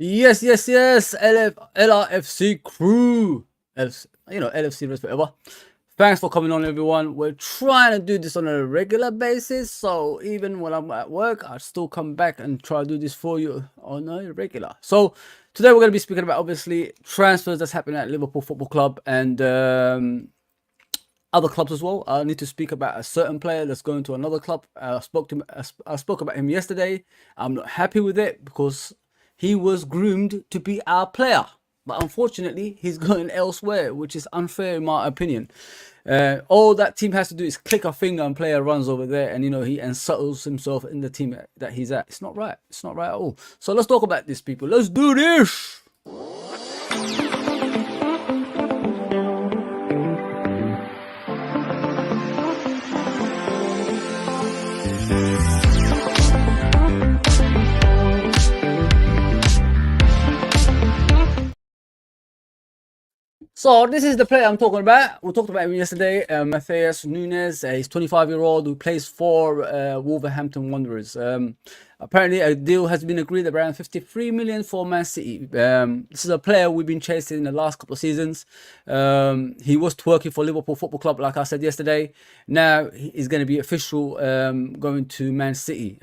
Yes, yes, yes. LRFC crew. LFC Red Forever. Thanks for coming on, everyone. We're trying to do this on a regular basis. So even when I'm at work, I still come back and try to do this for you on a regular. So today we're going to be speaking about, obviously, transfers that's happening at Liverpool Football Club and other clubs as well. I need to speak about a certain player that's going to another club. I spoke about him yesterday. I'm not happy with it because he was groomed to be our player, but unfortunately he's going elsewhere, which is unfair in my opinion. All that team has to do is click a finger and player runs over there, and he unsettles himself in the team that he's at. It's not right. It's not right at all. So let's talk about this, people. Let's do this. So this is the player I'm talking about. We talked about him yesterday. Matheus Nunes. He's 25-year-old who plays for Wolverhampton Wanderers. Apparently, a deal has been agreed around 53 million for Man City. This is a player we've been chasing in the last couple of seasons. He was working for Liverpool Football Club, like I said yesterday. Now he's going to be official, going to Man City.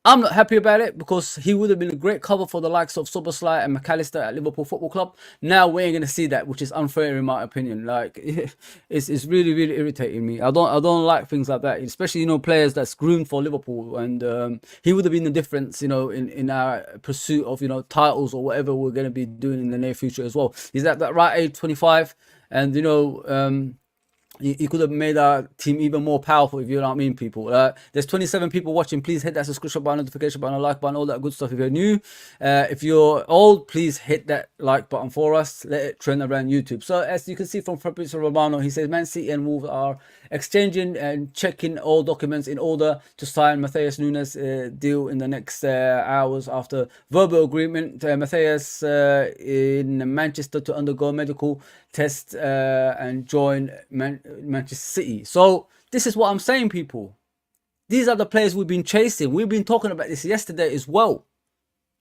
I'm not happy about it because he would have been a great cover for the likes of Soboslai and McAllister at Liverpool Football Club. Now we ain't gonna see that, which is unfair in my opinion. Like it's really irritating me. I don't like things like that, especially players that's groomed for Liverpool, and he would have been the difference, in our pursuit of titles or whatever we're gonna be doing in the near future as well. He's at that right age, 25, and he could have made our team even more powerful, if you know what I mean, people. There's 27 people watching. Please hit that subscription button, notification button, like button, all that good stuff if you're new. If you're old, please hit that like button for us. Let it trend around YouTube. So as you can see from Fabrizio Romano, he says Man City and Wolves are exchanging and checking all documents in order to sign Matheus Nunes' deal in the next hours after verbal agreement. Matheus in Manchester to undergo medical test and join Manchester City. So this is what I'm saying, people. These are the players we've been chasing. We've been talking about this yesterday as well.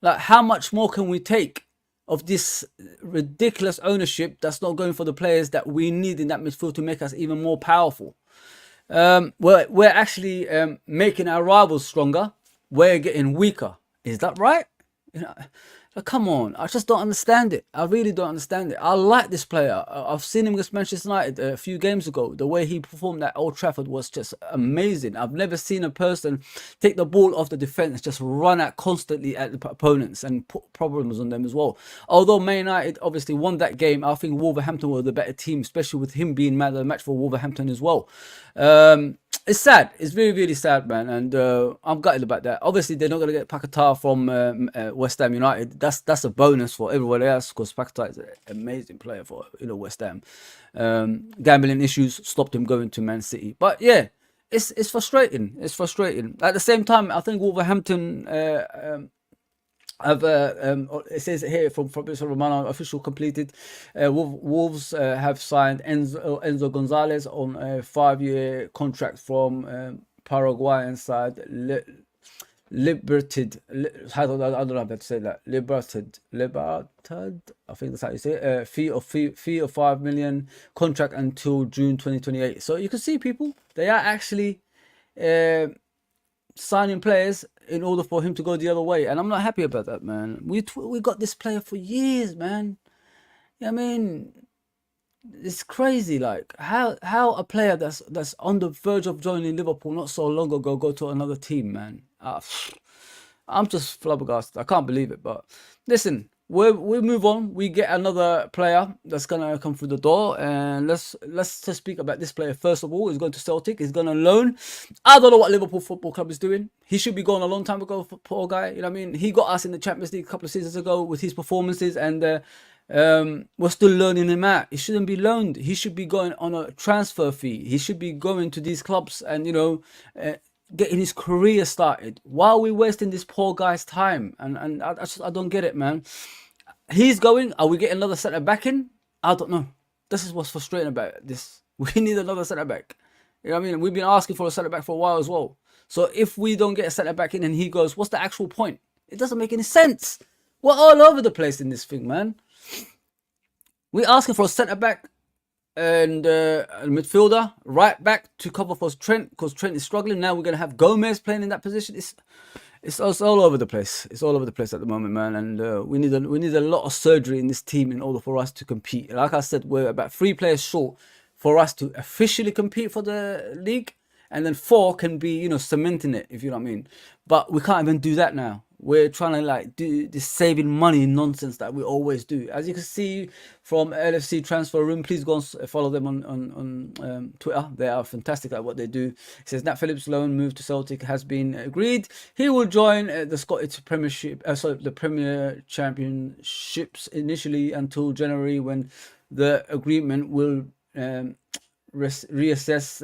Like, how much more can we take of this ridiculous ownership that's not going for the players that we need in that midfield to make us even more powerful? We're actually making our rivals stronger. We're getting weaker. Is that right? Come on, I just don't understand it. I really don't understand it. I like this player. I've seen him against Manchester United a few games ago. The way he performed at Old Trafford was just amazing. I've never seen a person take the ball off the defence and just run out constantly at the opponents and put problems on them as well. Although Man United obviously won that game, I think Wolverhampton were the better team, especially with him being man of the match for Wolverhampton as well. It's sad. It's really sad, man, and I'm gutted about that. Obviously, they're not going to get Paquetá from West Ham United. That's a bonus for everyone else because Paquetá is an amazing player for West Ham. Gambling issues stopped him going to Man City, but yeah, it's frustrating. It's frustrating. At the same time, I think Wolverhampton have it says here from Fabrizio Romano, official completed. Wolves have signed Enzo Gonzalez on a 5-year contract from Paraguayan side Libertad. I don't know how to say that. Libertad. I think that's how you say it. Fee of 5 million, contract until June 2028. So you can see, people, they are actually signing players in order for him to go the other way, and I'm not happy about that, man. We got this player for years, man. I mean, it's crazy. Like how a player that's on the verge of joining Liverpool not so long ago go to another team, man. I'm just flabbergasted. I can't believe it. But listen, we move on. We get another player that's gonna come through the door, and let's just speak about this player first of all. He's going to Celtic. He's going on loan. I don't know what Liverpool Football Club is doing. He should be gone a long time ago. Poor guy. You know what I mean? He got us in the Champions League a couple of seasons ago with his performances, and we're still learning him out. He shouldn't be loaned. He should be going on a transfer fee. He should be going to these clubs and getting his career started. Why are we wasting this poor guy's time? And I don't get it, man. He's going. Are we getting another centre back in? I don't know. This is what's frustrating about this. We need another centre back. You know what I mean? We've been asking for a centre back for a while as well. So if we don't get a centre back in and he goes, what's the actual point? It doesn't make any sense. We're all over the place in this thing, man. We're asking for a centre back and a midfielder, right back to cover for Trent because Trent is struggling. Now we're gonna have Gomez playing in that position. It's all over the place. It's all over the place at the moment, man. And we need a lot of surgery in this team in order for us to compete. Like I said, we're about 3 players short for us to officially compete for the league, and then 4 can be, you know, cementing it, if you know what I mean. But we can't even do that now. We're trying to like do this saving money nonsense that we always do. As you can see from LFC Transfer Room, please go and follow them on Twitter. They are fantastic at what they do. It says Nat Phillips' loan move to Celtic has been agreed. He will join the Scottish Premiership, the Premier Championships initially until January, when the agreement will reassess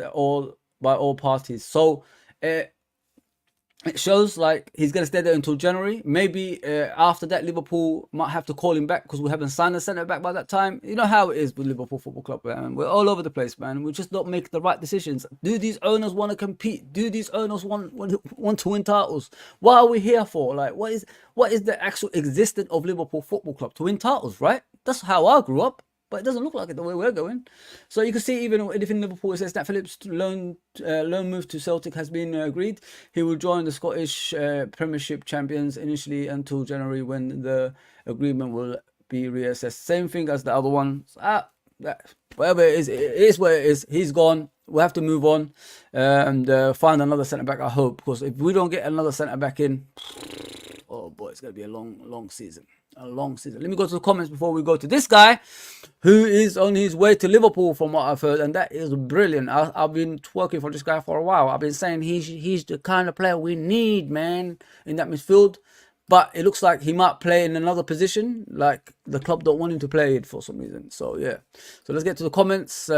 by all parties. So it shows like he's going to stay there until January. Maybe after that, Liverpool might have to call him back because we haven't signed a centre back by that time. You know how it is with Liverpool Football Club, man. We're all over the place, man. We just don't make the right decisions. Do these owners want to compete? Do these owners want to win titles? What are we here for? Like, what is the actual existence of Liverpool Football Club? To win titles, right? That's how I grew up. But it doesn't look like it the way we're going. So you can see even if in Liverpool it says that Phillips' loan move to Celtic has been agreed. He will join the Scottish Premiership champions initially until January, when the agreement will be reassessed. Same thing as the other one. Whatever it is what it is. He's gone. We'll have to move on and find another centre back, I hope. Because if we don't get another centre back in, oh boy, it's going to be a long season. A long season. Let me go to the comments before we go to this guy who is on his way to Liverpool, from what I've heard, and that is brilliant. I've been working for this guy for a while. I've been saying he's the kind of player we need, man, in that midfield. But it looks like he might play in another position, like the club don't want him to play it for some reason. So yeah. So let's get to the comments.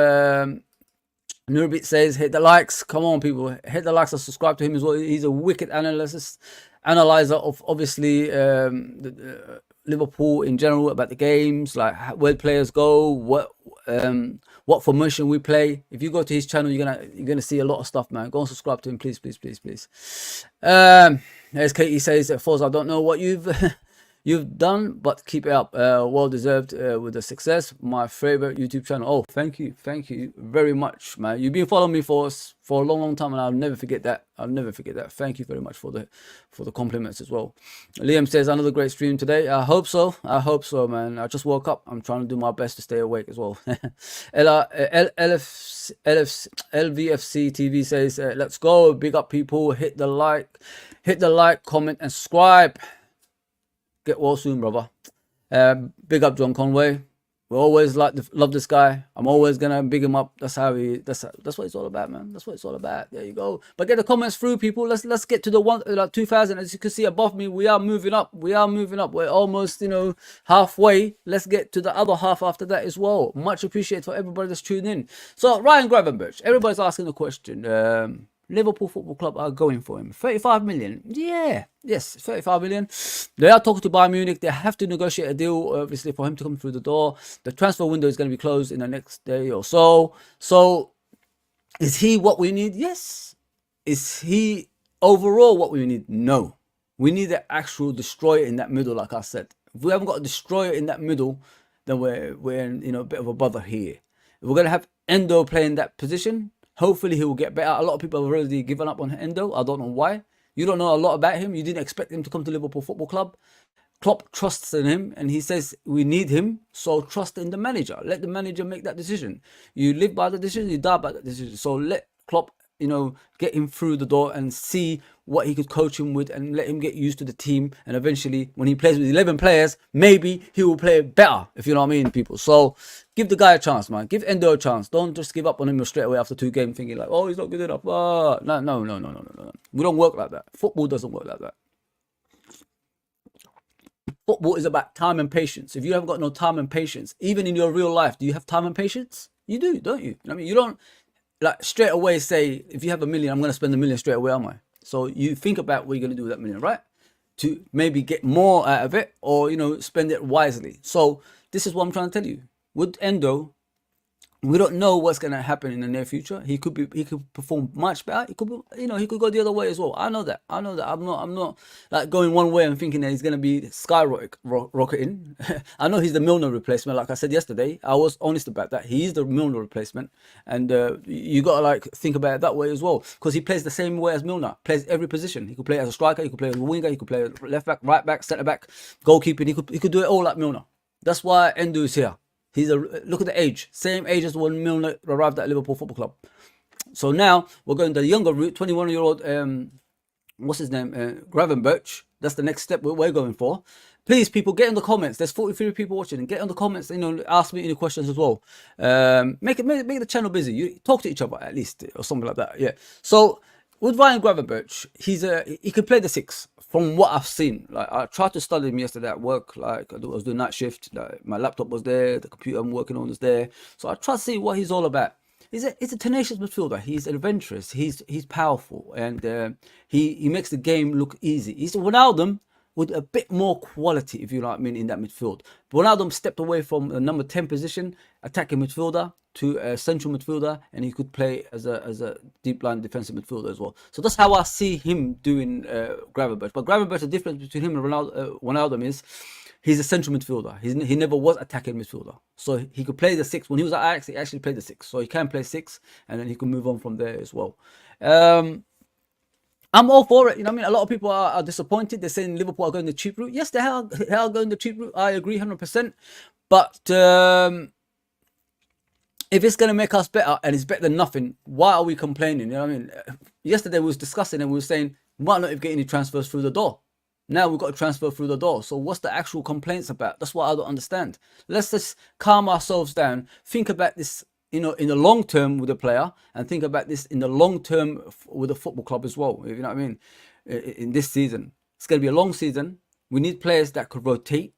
Nurbit says, hit the likes. Come on, people, hit the likes and subscribe to him as well. He's a wicked analyzer of obviously Liverpool in general, about the games, like where players go, what formation we play. If you go to his channel, you're gonna see a lot of stuff, man. Go and subscribe to him, please. As Katie says, Foz, I don't know what you've done, but keep it up. Well deserved with the success. My favorite YouTube channel. Oh, thank you very much, man. You've been following me for a long time, and I'll never forget that. Thank you very much for the compliments as well. Liam says, another great stream today. I hope so, man. I just woke up. I'm trying to do my best to stay awake as well. LVFC TV says, let's go. Big up, people. Hit the like, comment, and subscribe. Get well soon, brother. Big up John Conway. We always love this guy. I'm always gonna big him up. That's what it's all about, man. That's what it's all about. There you go. But get the comments through, people. Let's get to the 2000. As you can see above me, we are moving up. We're almost, halfway. Let's get to the other half after that as well. Much appreciated for everybody that's tuned in. So Ryan Gravenberch, everybody's asking the question. Liverpool Football Club are going for him. 35 million. Yes, 35 million. They are talking to Bayern Munich. They have to negotiate a deal, obviously, for him to come through the door. The transfer window is going to be closed in the next day or so. So, is he what we need? Yes. Is he overall what we need? No. We need an actual destroyer in that middle, like I said. If we haven't got a destroyer in that middle, then we're in a bit of a bother here. If we're going to have Endo playing that position, hopefully he will get better. A lot of people have already given up on Endo. I don't know why. You don't know a lot about him. You didn't expect him to come to Liverpool Football Club. Klopp trusts in him, and he says we need him, so trust in the manager. Let the manager make that decision. You live by the decision, you die by the decision. So let Klopp, get him through the door and see what he could coach him with, and let him get used to the team. And eventually, when he plays with 11 players, maybe he will play better, if you know what I mean, people. So give the guy a chance, man. Give Endo a chance. Don't just give up on him straight away after 2 games thinking like, oh, he's not good enough. No. We don't work like that. Football doesn't work like that. Football is about time and patience. If you haven't got no time and patience, even in your real life, do you have time and patience? You do, don't you? I mean, you don't like straight away say, if you have $1 million, I'm going to spend $1 million straight away, am I? So you think about what you're going to do with that $1 million, right? To maybe get more out of it, or, spend it wisely. So this is what I'm trying to tell you. With Endo, We don't know what's gonna happen in the near future. He could perform much better. He could be, he could go the other way as well. I know that. I'm not like going one way and thinking that he's gonna be rocketing. I know he's the Milner replacement. Like I said yesterday, I was honest about that. He's the Milner replacement, and you gotta like think about it that way as well, because he plays the same way as Milner. Plays every position. He could play as a striker. He could play as a winger. He could play left back, right back, centre back, goalkeeping. He could do it all like Milner. That's why Endo is here. Look at the age, same age as when Milner arrived at Liverpool Football Club. So now we're going the younger route, 21-year-old, what's his name, Gravenberch. That's the next step we're going for. Please, people, get in the comments. There's 43 people watching, and get in the comments. Ask me any questions as well. Make the channel busy. You talk to each other at least, or something like that. Yeah. So with Ryan Gravenberch, he could play the six. From what I've seen, like I tried to study him yesterday at work. Like I was doing night shift. Like, my laptop was there, the computer I'm working on was there. So I tried to see what he's all about. He's a tenacious midfielder. He's adventurous. He's powerful, and he makes the game look easy. He's Ronaldo with a bit more quality, if you know what I mean, in that midfield. Ronaldo stepped away from the number 10 position, attacking midfielder, to a central midfielder, and he could play as a deep line defensive midfielder as well. So that's how I see him doing Gravenberch. But Gravenberch, the difference between him and Ronaldo is he's a central midfielder. He never was attacking midfielder. So he could play the six. When he was at Ajax, he actually played the six. So he can play six, and then he can move on from there as well. I'm all for it. You know what I mean? A lot of people are disappointed. They're saying Liverpool are going the cheap route. Yes, they are going the cheap route. I agree 100%. But if it's going to make us better and it's better than nothing, why are we complaining? You know what I mean? Yesterday we was discussing and we were saying, why not get any transfers through the door? Now we've got to transfer through the door. So what's the actual complaints about? That's what I don't understand. Let's just calm ourselves down. Think about this, in the long term with the player, and think about this in the long term with the football club as well. You know what I mean? In this season, it's going to be a long season. We need players that could rotate,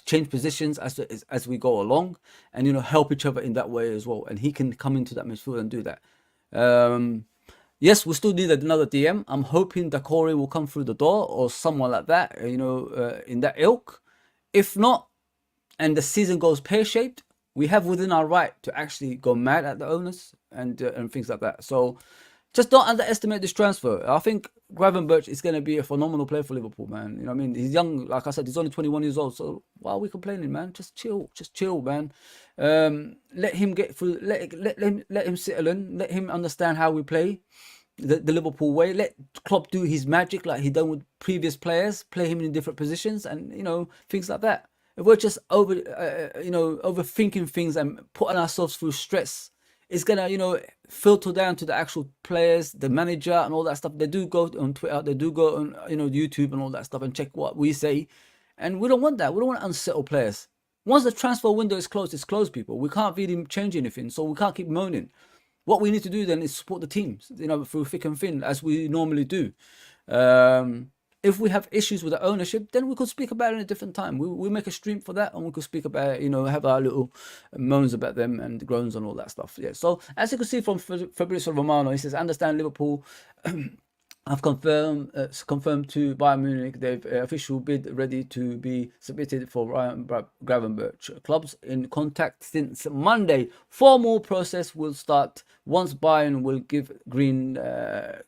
change positions as we go along, and help each other in that way as well. And he can come into that midfield and do that. Yes, we still need another DM. I'm hoping Dakori will come through the door or someone like that, in that ilk. If not, and the season goes pear-shaped, we have within our right to actually go mad at the owners and things like that. So just don't underestimate this transfer. I think Gravenberch is going to be a phenomenal player for Liverpool, man. You know what I mean? He's young, like I said, he's only 21 years old. So why are we complaining, man? Just chill, man. Let him get through. Let him settle in. Let him understand how we play the Liverpool way. Let Klopp do his magic like he done with previous players. Play him in different positions and things like that. If we're just overthinking things and putting ourselves through stress, it's gonna, filter down to the actual players, the manager, and all that stuff. They do go on Twitter, they do go on, YouTube and all that stuff and check what we say, and we don't want that. We don't want to unsettle players. Once the transfer window is closed, it's closed, people. We can't really change anything, so we can't keep moaning. What we need to do then is support the teams, through thick and thin, as we normally do. If we have issues with the ownership, then we could speak about it at a different time. We make a stream for that, and we could speak about it, have our little moans about them and groans and all that stuff. Yeah. So as you can see from Fabrizio Romano, he says, "Understand Liverpool have confirmed to Bayern Munich they've official bid ready to be submitted for Ryan Gravenberch. Clubs in contact since Monday. Formal process will start once Bayern will give green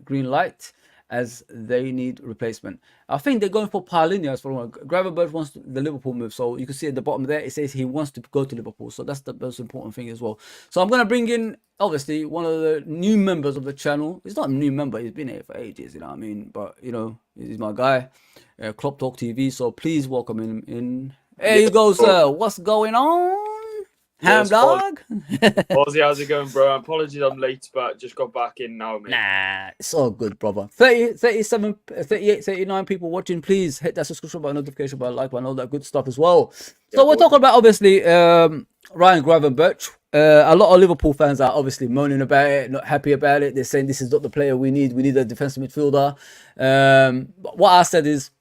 light, as they need replacement." I think they're going for Paulinho for one. Gravenberch wants the Liverpool move, so you can see at the bottom there it says he wants to go to Liverpool, so that's the most important thing as well. So I'm going to bring in, obviously, one of the new members of the channel. He's not a new member, he's been here for ages, you know what I mean, but he's my guy, Klopp Talk TV, so please welcome him in. There you go, sir. What's going on? Ham dog? Ozzy, how's it going, bro? Apologies I'm late, but just got back in now, mate. Nah, it's all good, brother. 37, 38, 39 people watching. Please hit that subscription button, notification button, like button, all that good stuff as well. So we're talking about, obviously, Ryan Gravenberch. A lot of Liverpool fans are obviously moaning about it, not happy about it. They're saying this is not the player we need. We need a defensive midfielder. But what I said is,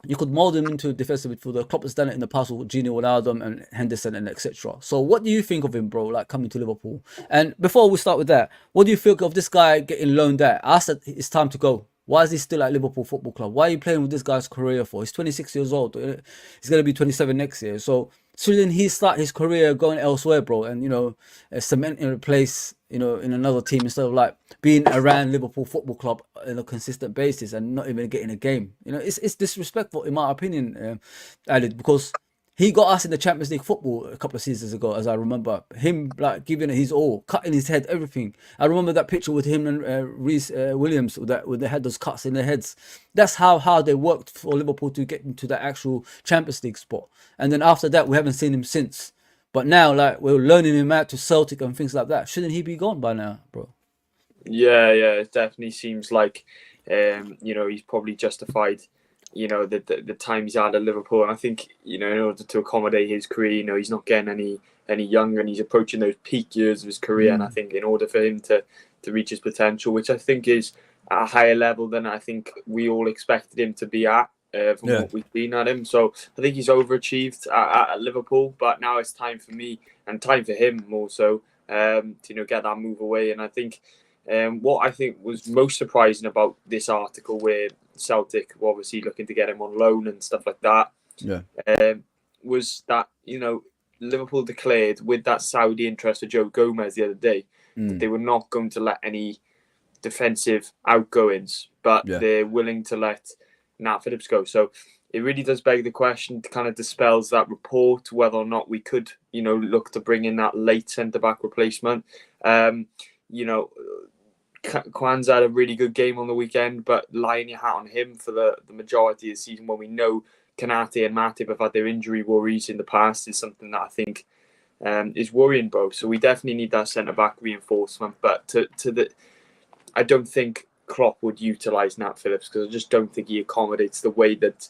you could mold him into a defensive midfielder. Klopp has done it in the past with Gini Wijnaldum and Henderson and etc. So what do you think of him, bro, like coming to Liverpool? And before we start with that, what do you think of this guy getting loaned out? I said it's time to go. Why is he still at Liverpool Football Club? Why are you playing with this guy's career for? He's 26 years old. He's going to be 27 next year. So shouldn't he start his career going elsewhere, bro? And cementing a place, in another team instead of like being around Liverpool Football Club on a consistent basis and not even getting a game. It's disrespectful in my opinion, Ali, because he got us in the Champions League football a couple of seasons ago, as I remember. Him like giving it his all, cutting his head, everything. I remember that picture with him and Reece Williams, where they had those cuts in their heads. That's how hard they worked for Liverpool to get into that actual Champions League spot. And then after that, we haven't seen him since. But now, like, we're learning him out to Celtic and things like that. Shouldn't he be gone by now, bro? Yeah, it definitely seems like, he's probably justified, the time he's had at Liverpool. And I think, in order to accommodate his career, he's not getting any younger, and he's approaching those peak years of his career. And I think in order for him to reach his potential, which I think is at a higher level than I think we all expected him to be at, from what we've seen at him. So I think he's overachieved at Liverpool, but now it's time for me and time for him more so to get that move away. And I think what I think was most surprising about this article, where Celtic were obviously looking to get him on loan and stuff like that, was that Liverpool declared with that Saudi interest for Joe Gomez the other day that they were not going to let any defensive outgoings, but they're willing to let Nat Phillips go. So it really does beg the question, kind of dispels that report, whether or not we could, look to bring in that late centre-back replacement. Kwanzaa had a really good game on the weekend, but lying your hat on him for the majority of the season, when we know Kanate and Matip have had their injury worries in the past, is something that I think is worrying, bro. So we definitely need that centre-back reinforcement. But I don't think Klopp would utilise Nat Phillips, because I just don't think he accommodates the way that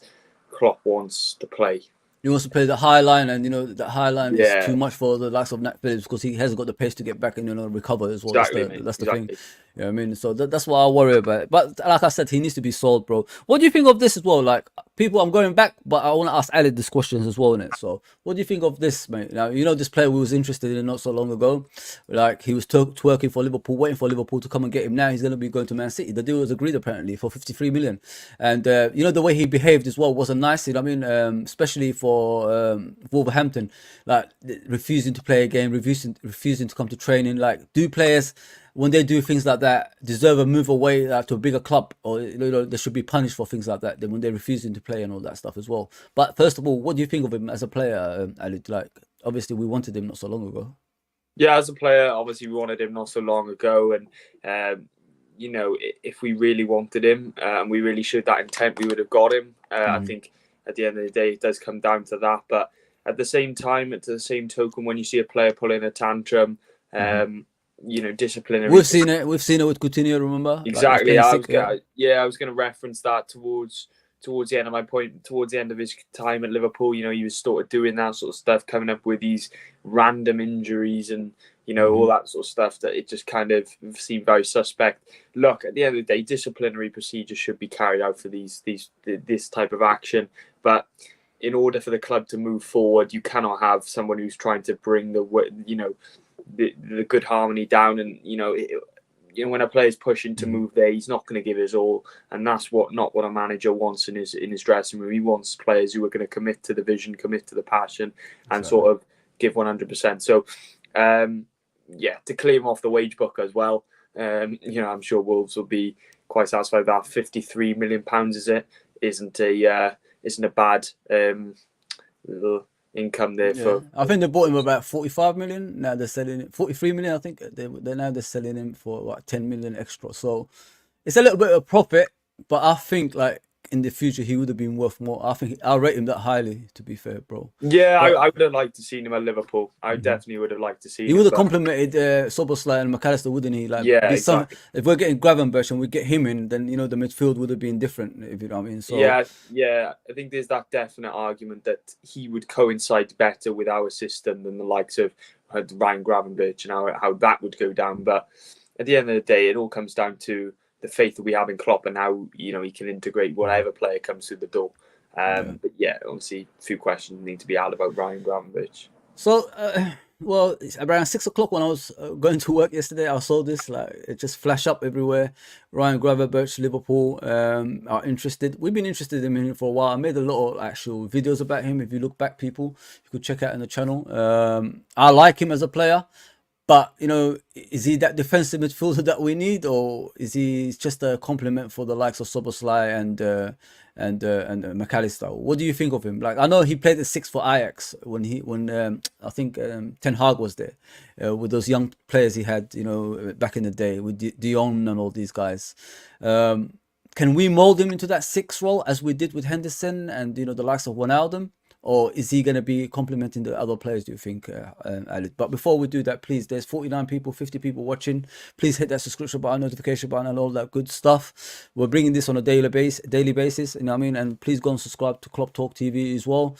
Klopp wants to play. He wants to play the high line, and that high line is too much for the likes of Nat Phillips, because he hasn't got the pace to get back and recover as well. Exactly, that's the thing. You know what I mean? So that's what I worry about. But like I said, he needs to be sold, bro. What do you think of this as well? Like, people, I'm going back, but I want to ask Ali this questions as well, innit? So what do you think of this, mate? Now, this player we was interested in not so long ago. Like, he was twerking for Liverpool, waiting for Liverpool to come and get him. Now he's going to be going to Man City. The deal was agreed, apparently, for 53 million. And, the way he behaved as well wasn't nice. Especially for Wolverhampton, like, refusing to play a game, refusing to come to training. Like, do players, when they do things like that, deserve a move away to a bigger club, or they should be punished for things like that, then when they're refusing to play and all that stuff as well? But first of all, what do you think of him as a player, Ali? Like, obviously we wanted him not so long ago. Yeah, as a player, obviously we wanted him not so long ago, and if we really wanted him and we really showed that intent, we would have got him. I think at the end of the day, it does come down to that. But at the same time, to the same token, when you see a player pulling a tantrum, disciplinary. We've seen it with Coutinho, remember? Exactly. Like, I was going to reference that towards the end of my point. Towards the end of his time at Liverpool, he was sort of doing that sort of stuff, coming up with these random injuries and all that sort of stuff, that it just kind of seemed very suspect. Look, at the end of the day, disciplinary procedures should be carried out for this type of action, but in order for the club to move forward, you cannot have someone who's trying to bring the good harmony down. And when a player's pushing to move there, he's not going to give his all, and that's not what a manager wants in his dressing room. He wants players who are going to commit to the vision, commit to the passion, and sort of give 100%. So to clear him off the wage book as well, I'm sure Wolves will be quite satisfied with that. £53 million isn't a bad little income there. For I think they bought him about 45 million. Now they're selling it 43 million. I think they're selling him for what, 10 million extra. So it's a little bit of profit, but I think like in the future he would have been worth more. I think I'll rate him that highly, to be fair, bro. Yeah, I would have liked to see him at Liverpool. I definitely would have liked to see him. He would have complimented Szoboszlai and McAllister, wouldn't he? Like, exactly. If we're getting Gravenberch and we get him in, then the midfield would have been different, if you know what I mean. So yeah, I think there's that definite argument that he would coincide better with our system than the likes of Ryan Gravenberch and how that would go down. But at the end of the day, it all comes down to the faith that we have in Klopp and how he can integrate whatever player comes through the door. But obviously a few questions need to be out about Ryan Gravenberch. So Well, it's around 6 o'clock when I was going to work yesterday. I saw this, like it just flash up everywhere. Ryan Gravenberch, Liverpool, are interested. We've been interested in him for a while. I made a lot of actual videos about him. If you look back, people, you could check out in the channel. I like him as a player. But is he that defensive midfielder that we need, or is he just a compliment for the likes of Soboslai and McAllister? What do you think of him? Like, I know he played the six for Ajax when I think Ten Hag was there with those young players he had, back in the day with Dion and all these guys. Can we mold him into that six role as we did with Henderson and the likes of Wijnaldum? Or is he going to be complementing the other players, do you think, Ali? But before we do that, please, there's 49 people, 50 people watching. Please hit that subscription button, notification button, and all that good stuff. We're bringing this on a daily basis, you know what I mean? And please go and subscribe to Klopp Talk TV as well.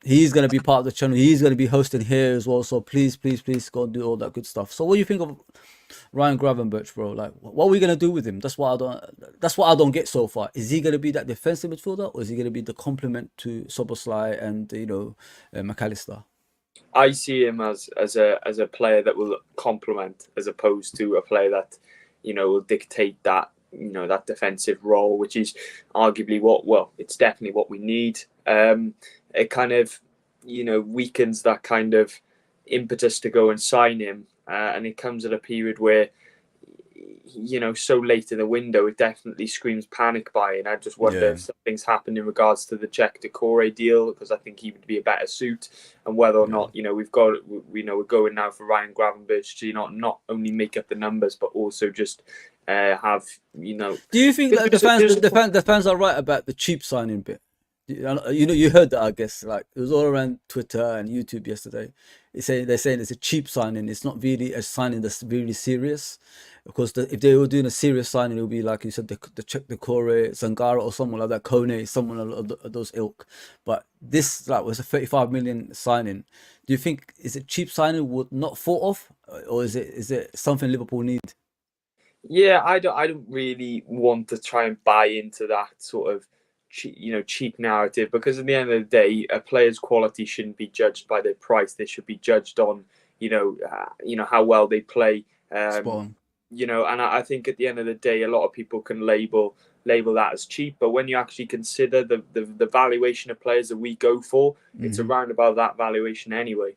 He's going to be part of the channel. He's going to be hosting here as well. So please go and do all that good stuff. So what do you think of Ryan Gravenberch, bro? Like, what are we gonna do with him? That's what I don't get so far. Is he gonna be that defensive midfielder, or is he gonna be the complement to Soboslai and McAllister? I see him as a player that will complement, as opposed to a player that will dictate that that defensive role, which is arguably it's definitely what we need. It kind of weakens that kind of impetus to go and sign him. And it comes at a period where, so late in the window, it definitely screams panic buying. I just wonder if something's happened in regards to the Czech Decore deal, because I think he would be a better suit, and whether or not, we're going now for Ryan Gravenberch to not only make up the numbers, but also just have. Do you think that the fans are right about the cheap signing bit? You heard that, I guess. Like, it was all around Twitter and YouTube yesterday. They're saying it's a cheap signing. It's not really a signing that's really serious. Because if they were doing a serious signing, it would be like you said, the Czech Decore, Zangara, or someone like that, Kone, someone of those ilk. But this was a 35 million signing. Do you think is it cheap signing would not fall off, or is it something Liverpool need? Yeah, I don't really want to try and buy into that sort of cheap narrative, because at the end of the day, a player's quality shouldn't be judged by their price. They should be judged on how well they play. And I think at the end of the day, a lot of people can label that as cheap, but when you actually consider the valuation of players that we go for, it's around about that valuation anyway.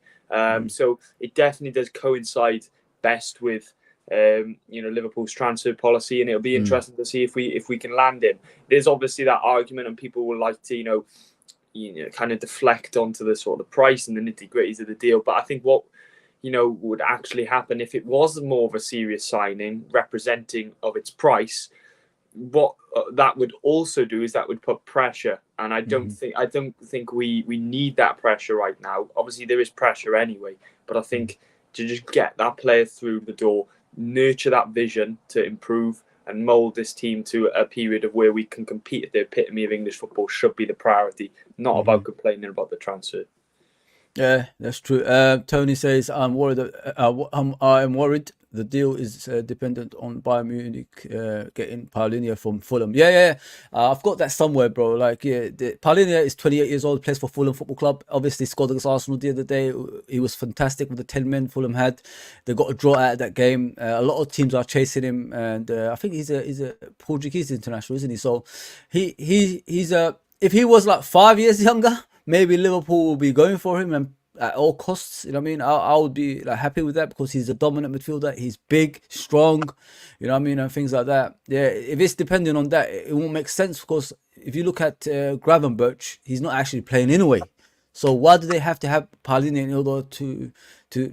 So it definitely does coincide best with Liverpool's transfer policy, and it'll be interesting to see if we can land him. There's obviously that argument, and people will like to kind of deflect onto the sort of price and the nitty-gritties of the deal. But I think what would actually happen if it was more of a serious signing representing of its price, what that would also do is that would put pressure, and I don't think we need that pressure right now. Obviously there is pressure anyway, but I think to just get that player through the door, nurture that vision to improve and mould this team to a period of where we can compete at the epitome of English football should be the priority, not about complaining about the transfer. Yeah, that's true. Tony says, I'm worried. I'm worried. The deal is dependent on Bayern Munich getting Paulinho from Fulham. Yeah. I've got that somewhere, bro. Like, Paulinho is 28 years old, plays for Fulham Football Club. Obviously, scored against Arsenal the other day. He was fantastic with the 10 men Fulham had. They got a draw out of that game. A lot of teams are chasing him, and I think he's a Portuguese international, isn't he? So he's a. If he was like 5 years younger, maybe Liverpool will be going for him and at all costs. You know what I mean? I would be happy with that, because he's a dominant midfielder. He's big, strong, you know what I mean, and things like that. Yeah, if it's depending on that, it won't make sense, because if you look at Gravenberch, he's not actually playing anyway. So why do they have to have Paulinho in order to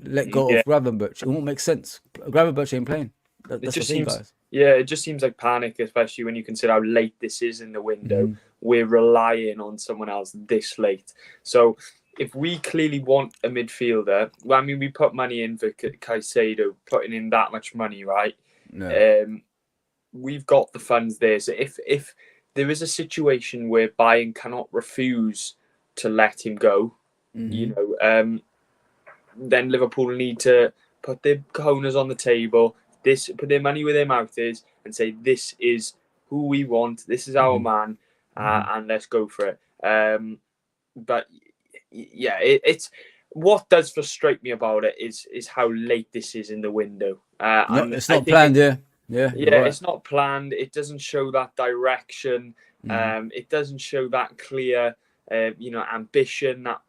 let go of Gravenberch? It won't make sense. Gravenberch ain't playing. That's the thing, guys. Yeah, it just seems like panic, especially when you consider how late this is in the window. We're relying on someone else this late. So if we clearly want a midfielder, well, I mean, we put money in for Caicedo, putting in that much money, right? No. We've got the funds there. So if there is a situation where Bayern cannot refuse to let him go, then Liverpool need to put their cojones on the table, put their money where their mouth is, and say, this is who we want, this is our man, and let's go for it. But yeah, it's what does frustrate me about it is how late this is in the window. No, And it's I not think planned. Yeah, you're right. it's not planned. It doesn't show that direction. It doesn't show that clear, ambition, that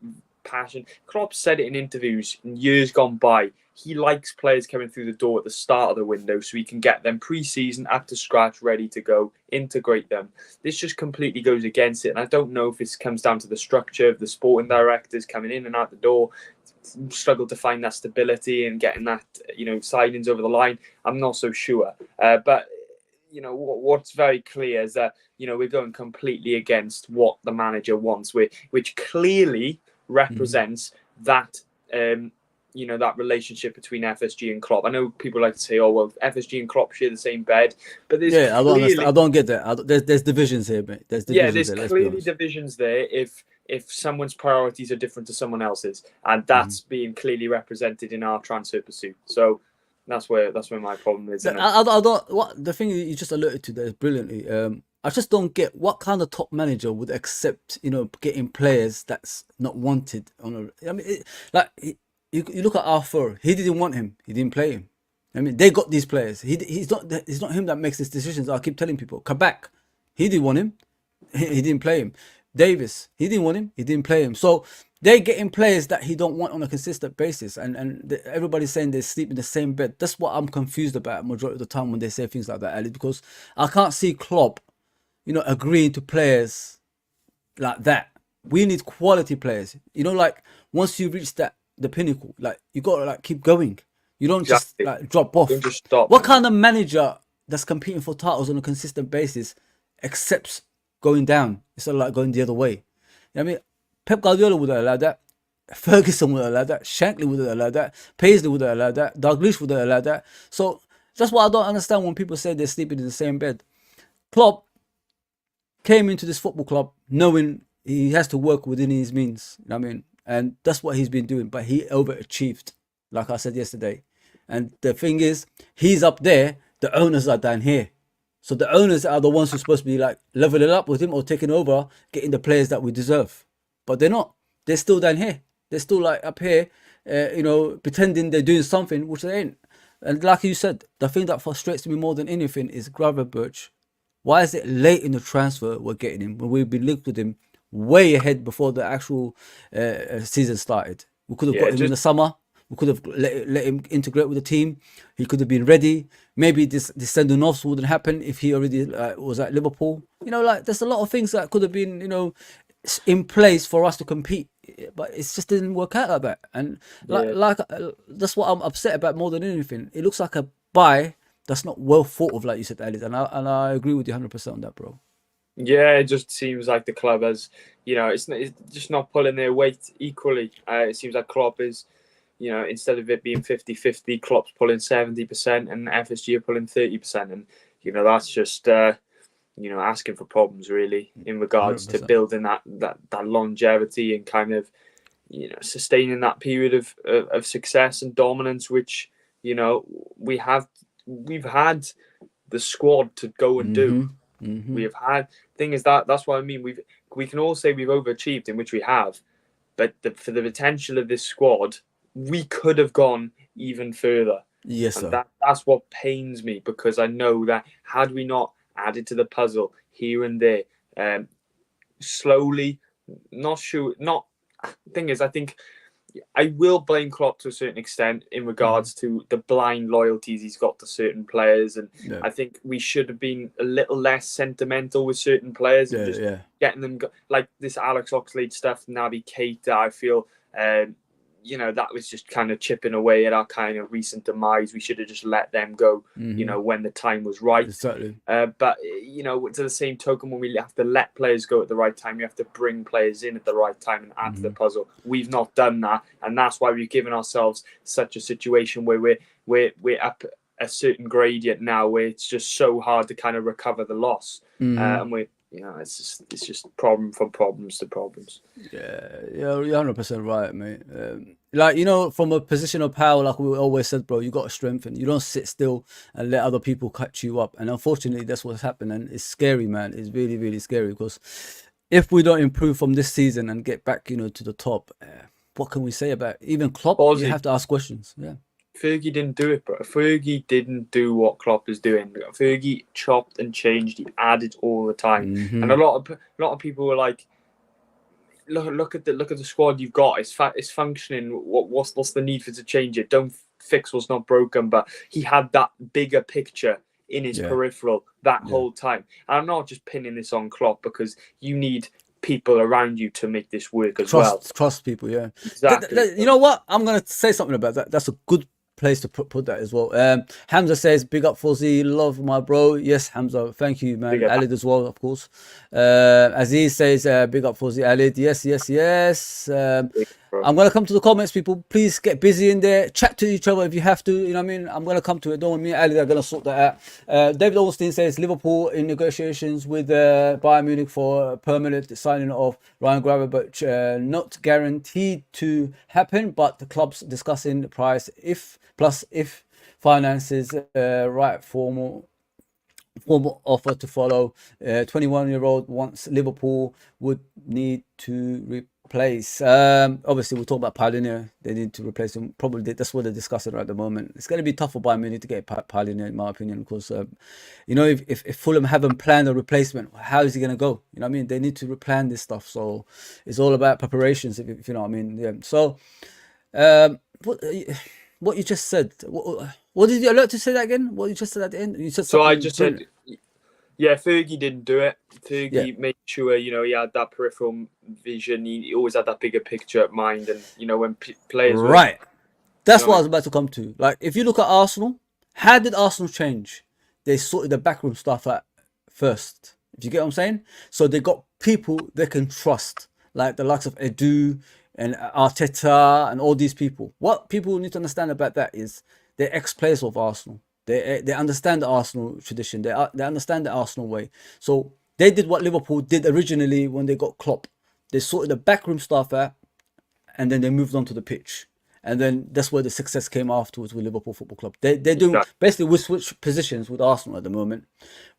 passion. Klopp said it in interviews in years gone by. He likes players coming through the door at the start of the window so he can get them pre-season up to scratch, ready to go, integrate them. This just completely goes against it. And I don't know if this comes down to the structure of the sporting directors coming in and out the door, struggle to find that stability and getting that, signings over the line. I'm not so sure. But what's very clear is that, we're going completely against what the manager wants, which clearly represents that, that relationship between FSG and Klopp. I know people like to say, "Oh, well, FSG and Klopp share the same bed," but there's I don't understand. I don't get that. There's divisions here, mate. There's clearly divisions there. If someone's priorities are different to someone else's, and that's being clearly represented in our transfer pursuit. So that's where my problem is. I don't. What the thing you just alluded to there brilliantly. I just don't get what kind of top manager would accept, getting players that's not wanted. You look at Arthur. He didn't want him. He didn't play him. I mean, they got these players. He's not him that makes these decisions. I keep telling people. Kabak, he didn't want him. He didn't play him. Davis, he didn't want him. He didn't play him. So they're getting players that he don't want on a consistent basis. And everybody's saying they sleep in the same bed. That's what I'm confused about majority of the time when they say things like that, Ali, because I can't see Klopp, agreeing to players like that. We need quality players. Like once you reach the pinnacle, like you gotta keep going. You don't just drop off. Don't just stop. What kind of manager that's competing for titles on a consistent basis accepts going down instead of going the other way? I mean, Pep Guardiola would have allowed that. Ferguson would have allowed that. Shankly would have allowed that. Paisley would have allowed that. Dalglish would have allowed that. So that's what I don't understand when people say they're sleeping in the same bed. Klopp came into this football club knowing he has to work within his means. You know what I mean? And that's what he's been doing. But he overachieved, like I said yesterday. And the thing is, he's up there. The owners are down here. So the owners are the ones who're supposed to be leveling up with him or taking over, getting the players that we deserve. But they're not. They're still down here. They're still up here, pretending they're doing something, which they ain't. And like you said, the thing that frustrates me more than anything is Gravenberch. Why is it late in the transfer we're getting him when we've been linked with him way ahead before the actual season started? We could have got him in the summer. We could have let him integrate with the team. He could have been ready. Maybe this sending offs wouldn't happen if he already was at Liverpool. There's a lot of things that could have been, in place for us to compete. But it just didn't work out like that. And that's what I'm upset about more than anything. It looks like a buy that's not well thought of, like you said, Ali. And I agree with you 100% on that, bro. Yeah, it just seems like the club has, it's just not pulling their weight equally. It seems like Klopp is, instead of it being 50-50, Klopp's pulling 70% and FSG are pulling 30%. And, that's just, asking for problems, really, in regards 100%. To building that longevity and kind of, sustaining that period of success and dominance, which, we've had the squad to go and do. We have had. Thing is that's what I mean. We can all say we've overachieved, in which we have, but for the potential of this squad, we could have gone even further. Yes, sir. That's what pains me, because I know that had we not added to the puzzle here and there, slowly, thing is, I think I will blame Klopp to a certain extent in regards to the blind loyalties he's got to certain players, and I think we should have been a little less sentimental with certain players and just getting them like this Alex Oxlade stuff, Naby Keita. I feel that was just kind of chipping away at our kind of recent demise. We should have just let them go, when the time was right. Exactly. But, to the same token, when we have to let players go at the right time, we have to bring players in at the right time and add to the puzzle. We've not done that. And that's why we've given ourselves such a situation where we're up a certain gradient now where it's just so hard to kind of recover the loss. And we're, it's just problem from problems to problems. Yeah, you're 100% right, mate. From a position of power, like we always said, bro, you got to strengthen. You don't sit still and let other people catch you up. And unfortunately, that's what's happened. And it's scary, man. It's really, really scary, because if we don't improve from this season and get back, to the top, what can we say about it? Even Klopp? You have to ask questions. Yeah. Fergie didn't do it, bro. Fergie didn't do what Klopp is doing. Fergie chopped and changed. He added all the time, and a lot of people were like, "Look at the squad you've got. It's functioning. What's the need for to change it? Don't fix what's not broken." But he had that bigger picture in his peripheral that whole time. And I'm not just pinning this on Klopp, because you need people around you to make this work as well. Trust people, yeah. Exactly. You know what? I'm gonna say something about that. That's a good place to put that as well. Hamza says, "Big up Fuzzy, love my bro." Yes, Hamza, thank you, man. Alid as well, of course. Aziz says, "Big up Fuzzy, Alid." Yes. I'm gonna come to the comments, people. Please get busy in there. Chat to each other if you have to. You know what I mean? I'm gonna come to it. Don't want me and Ali are gonna sort that out. David Olstein says Liverpool in negotiations with Bayern Munich for permanent signing of Ryan Gravenberch, not guaranteed to happen, but the club's discussing the price if finances right formal offer to follow. 21-year-old wants Liverpool would need to replace. Obviously, we'll talk about Pioneer. They need to replace him. Probably that's what they're discussing at the moment. It's going to be tough for Bayern Munich to get Pioneer, in my opinion, because you know, if Fulham haven't planned a replacement, how is he going to go? You know what I mean? They need to replan this stuff. So it's all about preparations, if you know what I mean. Yeah. So what you just said. What did you alert to say that again? What you just said at the end? You said so I just said, yeah, Fergie didn't do it. Fergie made sure, you know, he had that peripheral vision. He always had that bigger picture at mind. And, you know, when players right. That's what I was about to come to. Like, if you look at Arsenal, how did Arsenal change? They sorted the backroom stuff out first. Do you get what I'm saying? So they got people they can trust, like the likes of Edu and Arteta and all these people. What people need to understand about that is they're ex-players of Arsenal. They understand the Arsenal tradition. They understand the Arsenal way. So they did what Liverpool did originally when they got Klopp. They sorted the backroom stuff out, and then they moved on to the pitch. And then that's where the success came afterwards with Liverpool Football Club. They're doing basically, we switch positions with Arsenal at the moment.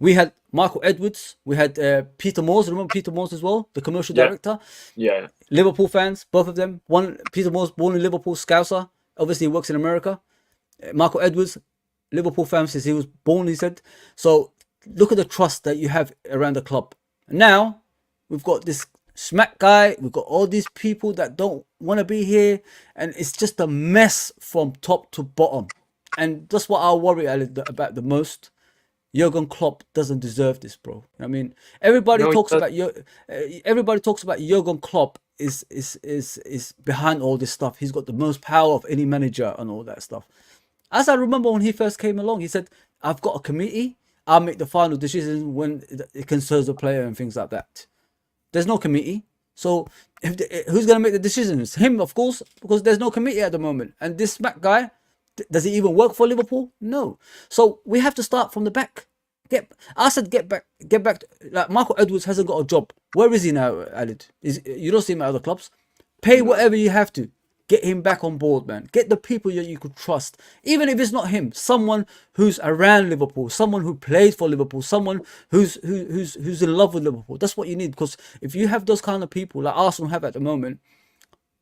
We had Michael Edwards. We had Peter Moores. Remember Peter Moores as well, the commercial director. Yeah. Liverpool fans, both of them. One, Peter Moores, born in Liverpool, Scouser. Obviously, he works in America. Michael Edwards, Liverpool fan since he was born, he said. So look at the trust that you have around the club. Now we've got this smack guy. We've got all these people that don't want to be here, and it's just a mess from top to bottom. And that's what I worry about the most. Jurgen Klopp doesn't deserve this, bro. I mean, everybody talks about Jurgen Klopp is behind all this stuff. He's got the most power of any manager and all that stuff. As I remember when he first came along, he said, "I've got a committee. I'll make the final decision when it concerns the player and things like that." There's no committee. So who's going to make the decisions? Him, of course, because there's no committee at the moment. And this back guy, does he even work for Liverpool? No. So we have to start from the back. Get back. Like, Michael Edwards hasn't got a job. Where is he now, Alid? You don't see him at other clubs. Pay whatever you have to. Get him back on board, man. Get the people that you could trust. Even if it's not him, someone who's around Liverpool, someone who plays for Liverpool, someone who's in love with Liverpool. That's what you need, because if you have those kind of people like Arsenal have at the moment,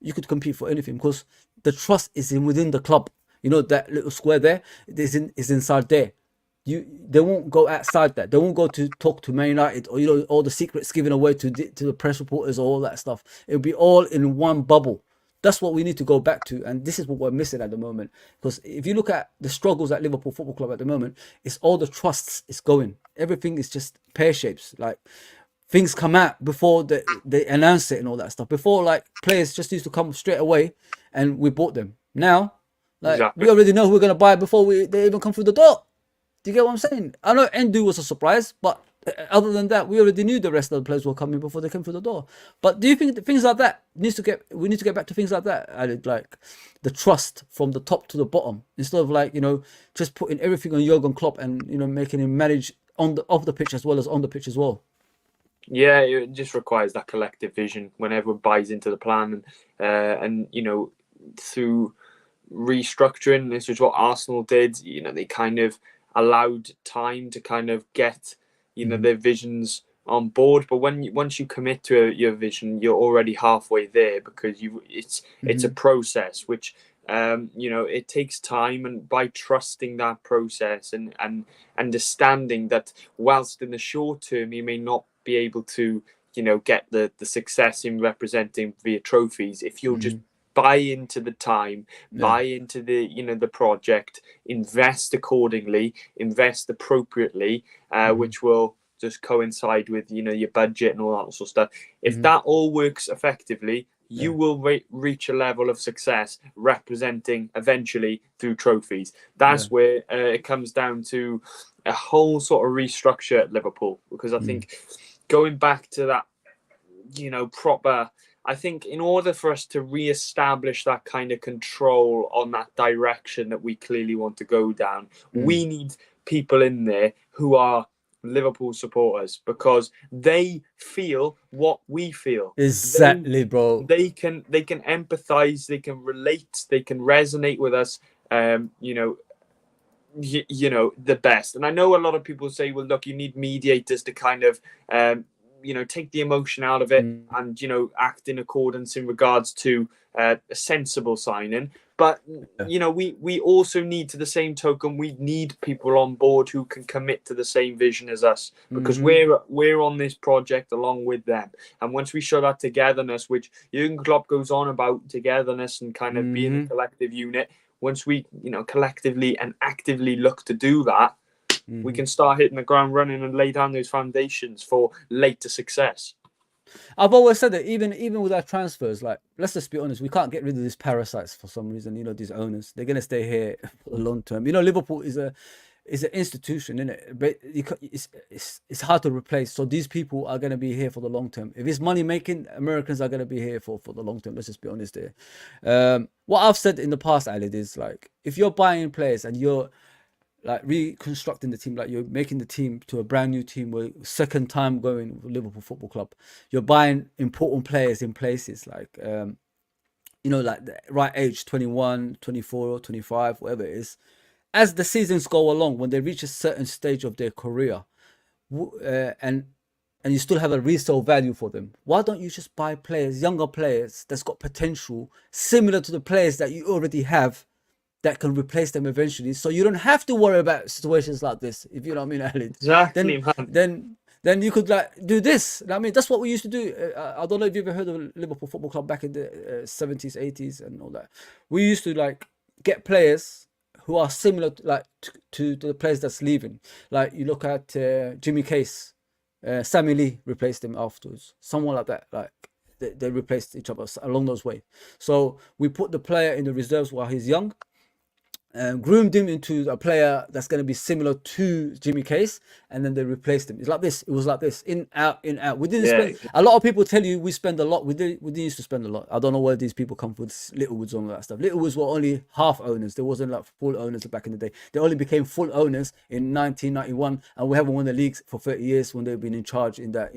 you could compete for anything, because the trust is within the club. You know, that little square there is inside there. They won't go outside that. They won't go to talk to Man United, or, you know, all the secrets given away to the press reporters or all that stuff. It'll be all in one bubble. That's what we need to go back to, and this is what we're missing at the moment. Because if you look at the struggles at Liverpool Football Club at the moment, it's all the trusts is going. Everything is just pear shapes. Like, things come out before they announce it and all that stuff. Before, like, players just used to come straight away, and we bought them. Now, like, we already know who we're gonna buy before they even come through the door. Do you get what I'm saying? I know Endu was a surprise, but other than that, we already knew the rest of the players were coming before they came through the door. But do you think that things like that we need to get back to things like that, like the trust from the top to the bottom, instead of, like, you know, just putting everything on Jurgen Klopp and, you know, making him manage off the pitch as well as on the pitch as well? Yeah, it just requires that collective vision when everyone buys into the plan, and you know, through restructuring, this is what Arsenal did. You know, they kind of allowed time to kind of get, you know, their visions on board, but once you commit to your vision, you're already halfway there, because it's a process which it takes time, and by trusting that process and understanding that whilst in the short term you may not be able to get the success in representing via trophies, if you'll just buy into the time, buy into the project, invest accordingly, invest appropriately, which will just coincide with your budget and all that sort of stuff. If that all works effectively, you will reach a level of success representing eventually through trophies. That's where it comes down to a whole sort of restructure at Liverpool, because I think going back to that proper, I think in order for us to re-establish that kind of control on that direction that we clearly want to go down, we need people in there who are Liverpool supporters, because they feel what we feel. Exactly, bro. They can empathize, they can relate, they can resonate with us. The best. And I know a lot of people say, well, look, you need mediators to kind of take the emotion out of it and act in accordance in regards to a sensible signing. But we also need, to the same token, we need people on board who can commit to the same vision as us, because we're on this project along with them. And once we show that togetherness, which Jurgen Klopp goes on about, togetherness and kind of being a collective unit, once we collectively and actively look to do that, we can start hitting the ground running and lay down those foundations for later success. I've always said that even with our transfers, like, let's just be honest, we can't get rid of these parasites for some reason. These owners, they're gonna stay here for the long term. Liverpool is an institution, isn't it? But it's hard to replace. So these people are gonna be here for the long term. If it's money making, Americans are gonna be here for the long term. Let's just be honest there. What I've said in the past, Ali, is like, if you're buying players and you're like reconstructing the team, like you're making the team to a brand new team, where second time going with Liverpool Football Club, you're buying important players in places like like the right age, 21, 24, 25, whatever it is. As the seasons go along, when they reach a certain stage of their career, and you still have a resale value for them, why don't you just buy players, younger players that's got potential similar to the players that you already have, that can replace them eventually, so you don't have to worry about situations like this, if you know what I mean, Ali. Exactly, man. Then you could like do this. I mean, that's what we used to do. I don't know if you've ever heard of Liverpool Football Club back in the 70s, 80s and all that. We used to like get players who are similar to the players that's leaving. Like you look at Jimmy Case, Sammy Lee replaced him afterwards. Someone like that, like they replaced each other along those ways. So we put the player in the reserves while he's young, groomed him into a player that's going to be similar to Jimmy Case, and then they replaced him. It's like this. It was like this, in out, in out. We didn't spend. A lot of people tell you we spend a lot. We didn't used to spend a lot. I don't know where these people come from with Littlewoods and all that stuff. Littlewoods were only half owners. There wasn't like full owners back in the day. They only became full owners in 1991, and we haven't won the leagues for 30 years when they've been in charge in that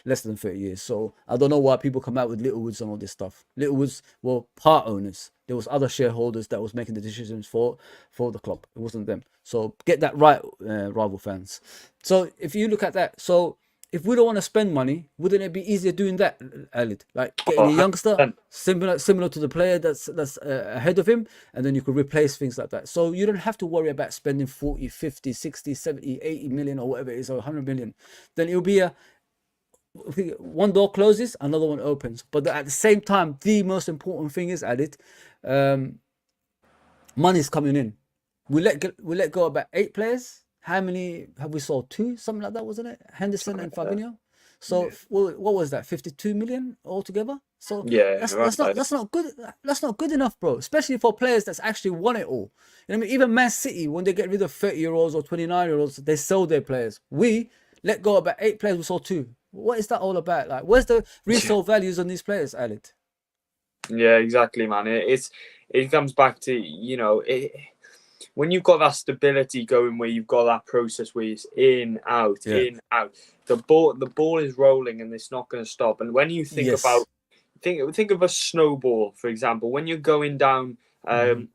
less than 30 years. So I don't know why people come out with Littlewoods and all this stuff. Littlewoods were part owners. There was other shareholders that was making the decisions for the club. It wasn't them. So get that right, rival fans. So if you look at that, so if we don't want to spend money, wouldn't it be easier doing that, Alid? Like getting a youngster similar to the player that's ahead of him, and then you could replace things like that. So you don't have to worry about spending 40, 50, 60, 70, 80 million or whatever it is, or 100 million. Then it'll be one door closes, another one opens. But at the same time, the most important thing is, Alid, money's coming in. We let go about 8 players. How many have we sold? 2, something like that, wasn't it? Henderson and Fabinho. So what was that? 52 million altogether. So that's not good. That's not good enough, bro. Especially for players that's actually won it all. You know what I mean? Even Man City, when they get rid of 30-year-olds or 29-year-olds, they sell their players. We let go about 8 players. We sold 2. What is that all about? Like, where's the resale values on these players, Alid? Yeah, exactly, man. It comes back to when you've got that stability going, where you've got that process where it's in out, the ball is rolling and it's not going to stop. And when you think about think of a snowball, for example, when you're going down, kind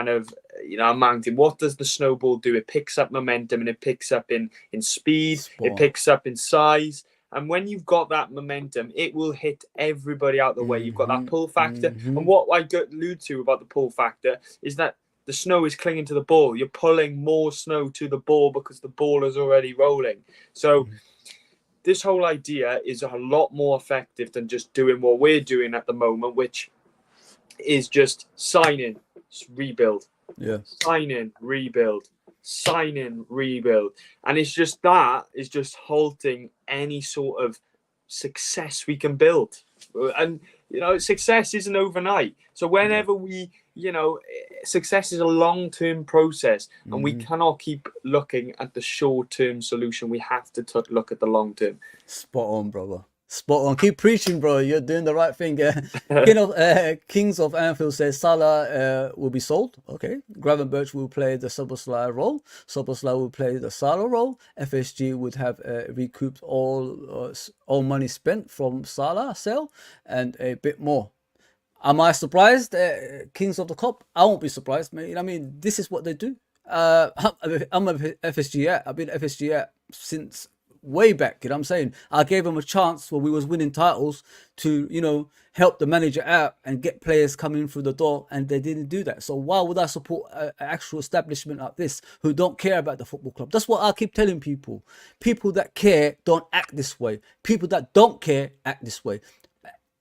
of a mountain, what does the snowball do? It picks up momentum, and it picks up in speed, it picks up in size. And when you've got that momentum, it will hit everybody out the way. You've got that pull factor. Mm-hmm. And what I allude to about the pull factor is that the snow is clinging to the ball. You're pulling more snow to the ball because the ball is already rolling. So this whole idea is a lot more effective than just doing what we're doing at the moment, which is just sign in, rebuild. Yeah. Sign in, rebuild. Sign in, rebuild. And it's just that is just halting any sort of success we can build. And, you know, success isn't overnight. So whenever we, you know, success is a long-term process, and we cannot keep looking at the short-term solution. We have to look at the long-term. Spot on, brother. Spot on. Keep preaching, bro. You're doing the right thing. Kings of Anfield says Salah will be sold. Okay. Gravenberch will play the Szoboszlai role. Szoboszlai will play the Salah role. FSG would have recouped all money spent from Salah sale and a bit more. Am I surprised? Kings of the Cop? I won't be surprised, mate. I mean, this is what they do. I'm a FSG at. I've been FSG at since way back, you know what I'm saying? I gave him a chance when we was winning titles to, you know, help the manager out and get players coming through the door, and they didn't do that. So why would I support an actual establishment like this who don't care about the football club? That's what I keep telling people. People that care don't act this way. People that don't care act this way.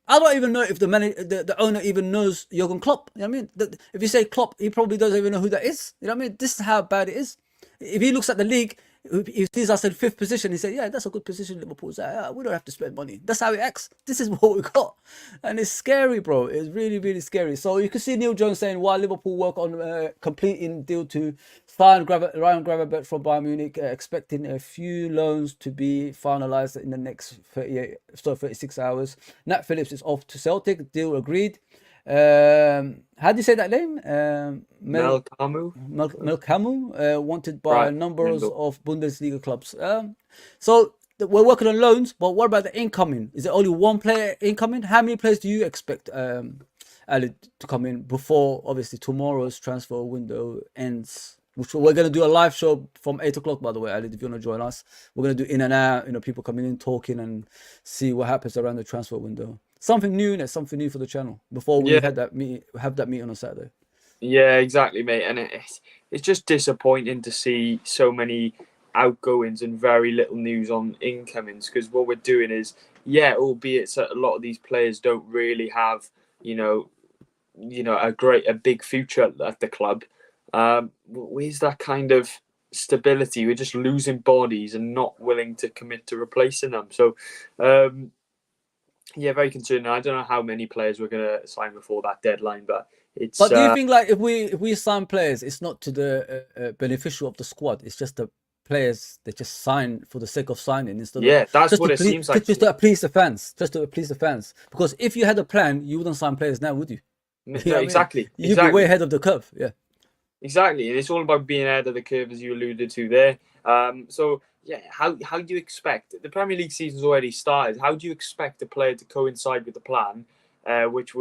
I don't even know if the owner even knows Jurgen Klopp. You know what I mean? If you say Klopp, he probably doesn't even know who that is. You know what I mean? This is how bad it is. If he looks at the league, if sees us in 5th position, he said, yeah, that's a good position, Liverpool's at. Yeah, we don't have to spend money. That's how he acts. This is what we got. And it's scary, bro. It's really, really scary. So you can see Neil Jones saying, while Liverpool work on completing deal to sign Ryan Gravenberch from Bayern Munich, expecting a few loans to be finalised in the next 36 hours. Nat Phillips is off to Celtic. Deal agreed. How do you say that name? Mel Camus, wanted by numbers of Bundesliga clubs. So we're working on loans, but what about the incoming? Is there only one player incoming? How many players do you expect, Ali, to come in before, obviously, tomorrow's transfer window ends? Which we're going to do a live show from 8 o'clock, by the way, Ali, if you want to join us. We're going to do in and out, you know, people coming in, talking, and see what happens around the transfer window. Something new, and something new for the channel before we have that meeting on Saturday. Yeah, exactly, mate. And it's just disappointing to see so many outgoings and very little news on incomings, because what we're doing is, albeit a lot of these players don't really have, a big future at the club. Where's that kind of stability? We're just losing bodies and not willing to commit to replacing them. So, very concerning. I don't know how many players we're going to sign before that deadline, but it's. But do you think, like, if we sign players, it's not to the beneficial of the squad? It's just the players that just sign for the sake of signing instead. That's what it seems like. Just to please the fans. Just to please the fans. Because if you had a plan, you wouldn't sign players now, would you? No, exactly. You'd be way ahead of the curve. Yeah. Exactly, and it's all about being ahead of the curve, as you alluded to there. How do you expect the Premier League season's already started? How do you expect a player to coincide with the plan, which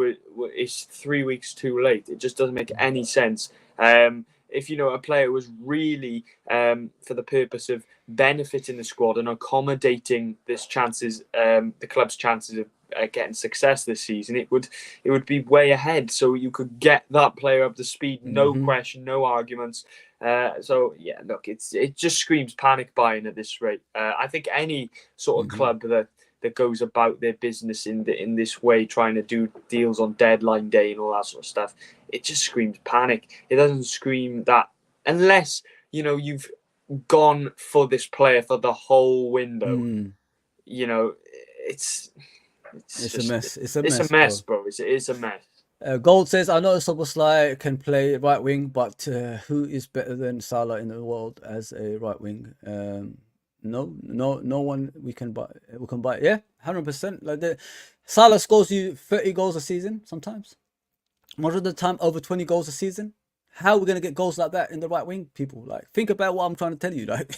is 3 weeks too late? It just doesn't make any sense. If a player was really for the purpose of benefiting the squad and accommodating the club's chances of getting success this season, it would be way ahead, so you could get that player up to speed, no question, no arguments. Look, it just screams panic buying at this rate. I think any sort of club that goes about their business in this way, trying to do deals on deadline day and all that sort of stuff, it just screams panic. It doesn't scream that unless you've gone for this player for the whole window. It's a mess. It's a mess, bro. It's a mess. Gold says, I know Szoboszlai can play right wing, but who is better than Salah in the world as a right wing? No one we can buy. Yeah, 100%. Like Salah scores you 30 goals a season sometimes. Most of the time, over 20 goals a season. How are we gonna get goals like that in the right wing, people? Like, think about what I'm trying to tell you. Like,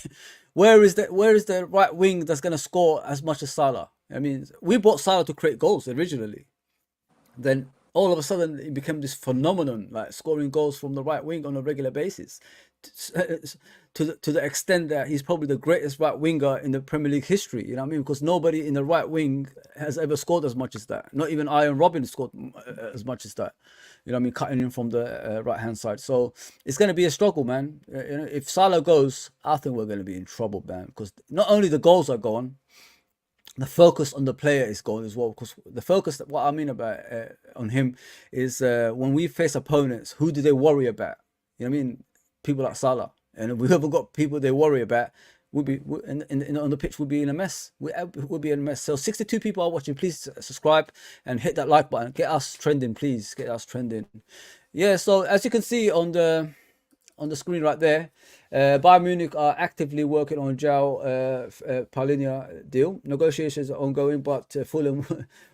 where is the right wing that's gonna score as much as Salah? I mean, we bought Salah to create goals originally. Then all of a sudden it became this phenomenon, like scoring goals from the right wing on a regular basis. to the extent that he's probably the greatest right winger in the Premier League history. You know what I mean? Because nobody in the right wing has ever scored as much as that. Not even Iron Robin scored as much as that. You know what I mean? Cutting in from the right hand side. So it's going to be a struggle, man. You know, if Salah goes, I think we're going to be in trouble, man. Because not only the goals are gone, the focus on the player is gone as well. Because the focus, what I mean about on him is when we face opponents, who do they worry about? You know what I mean? People like Salah. And if we haven't got people they worry about, we'll be on the pitch. We'll be in a mess. We'll be in a mess. So 62 people are watching. Please subscribe and hit that like button. Get us trending, please. Get us trending. Yeah. So as you can see on the screen right there, Bayern Munich are actively working on João Palhinha deal. Negotiations are ongoing, but Fulham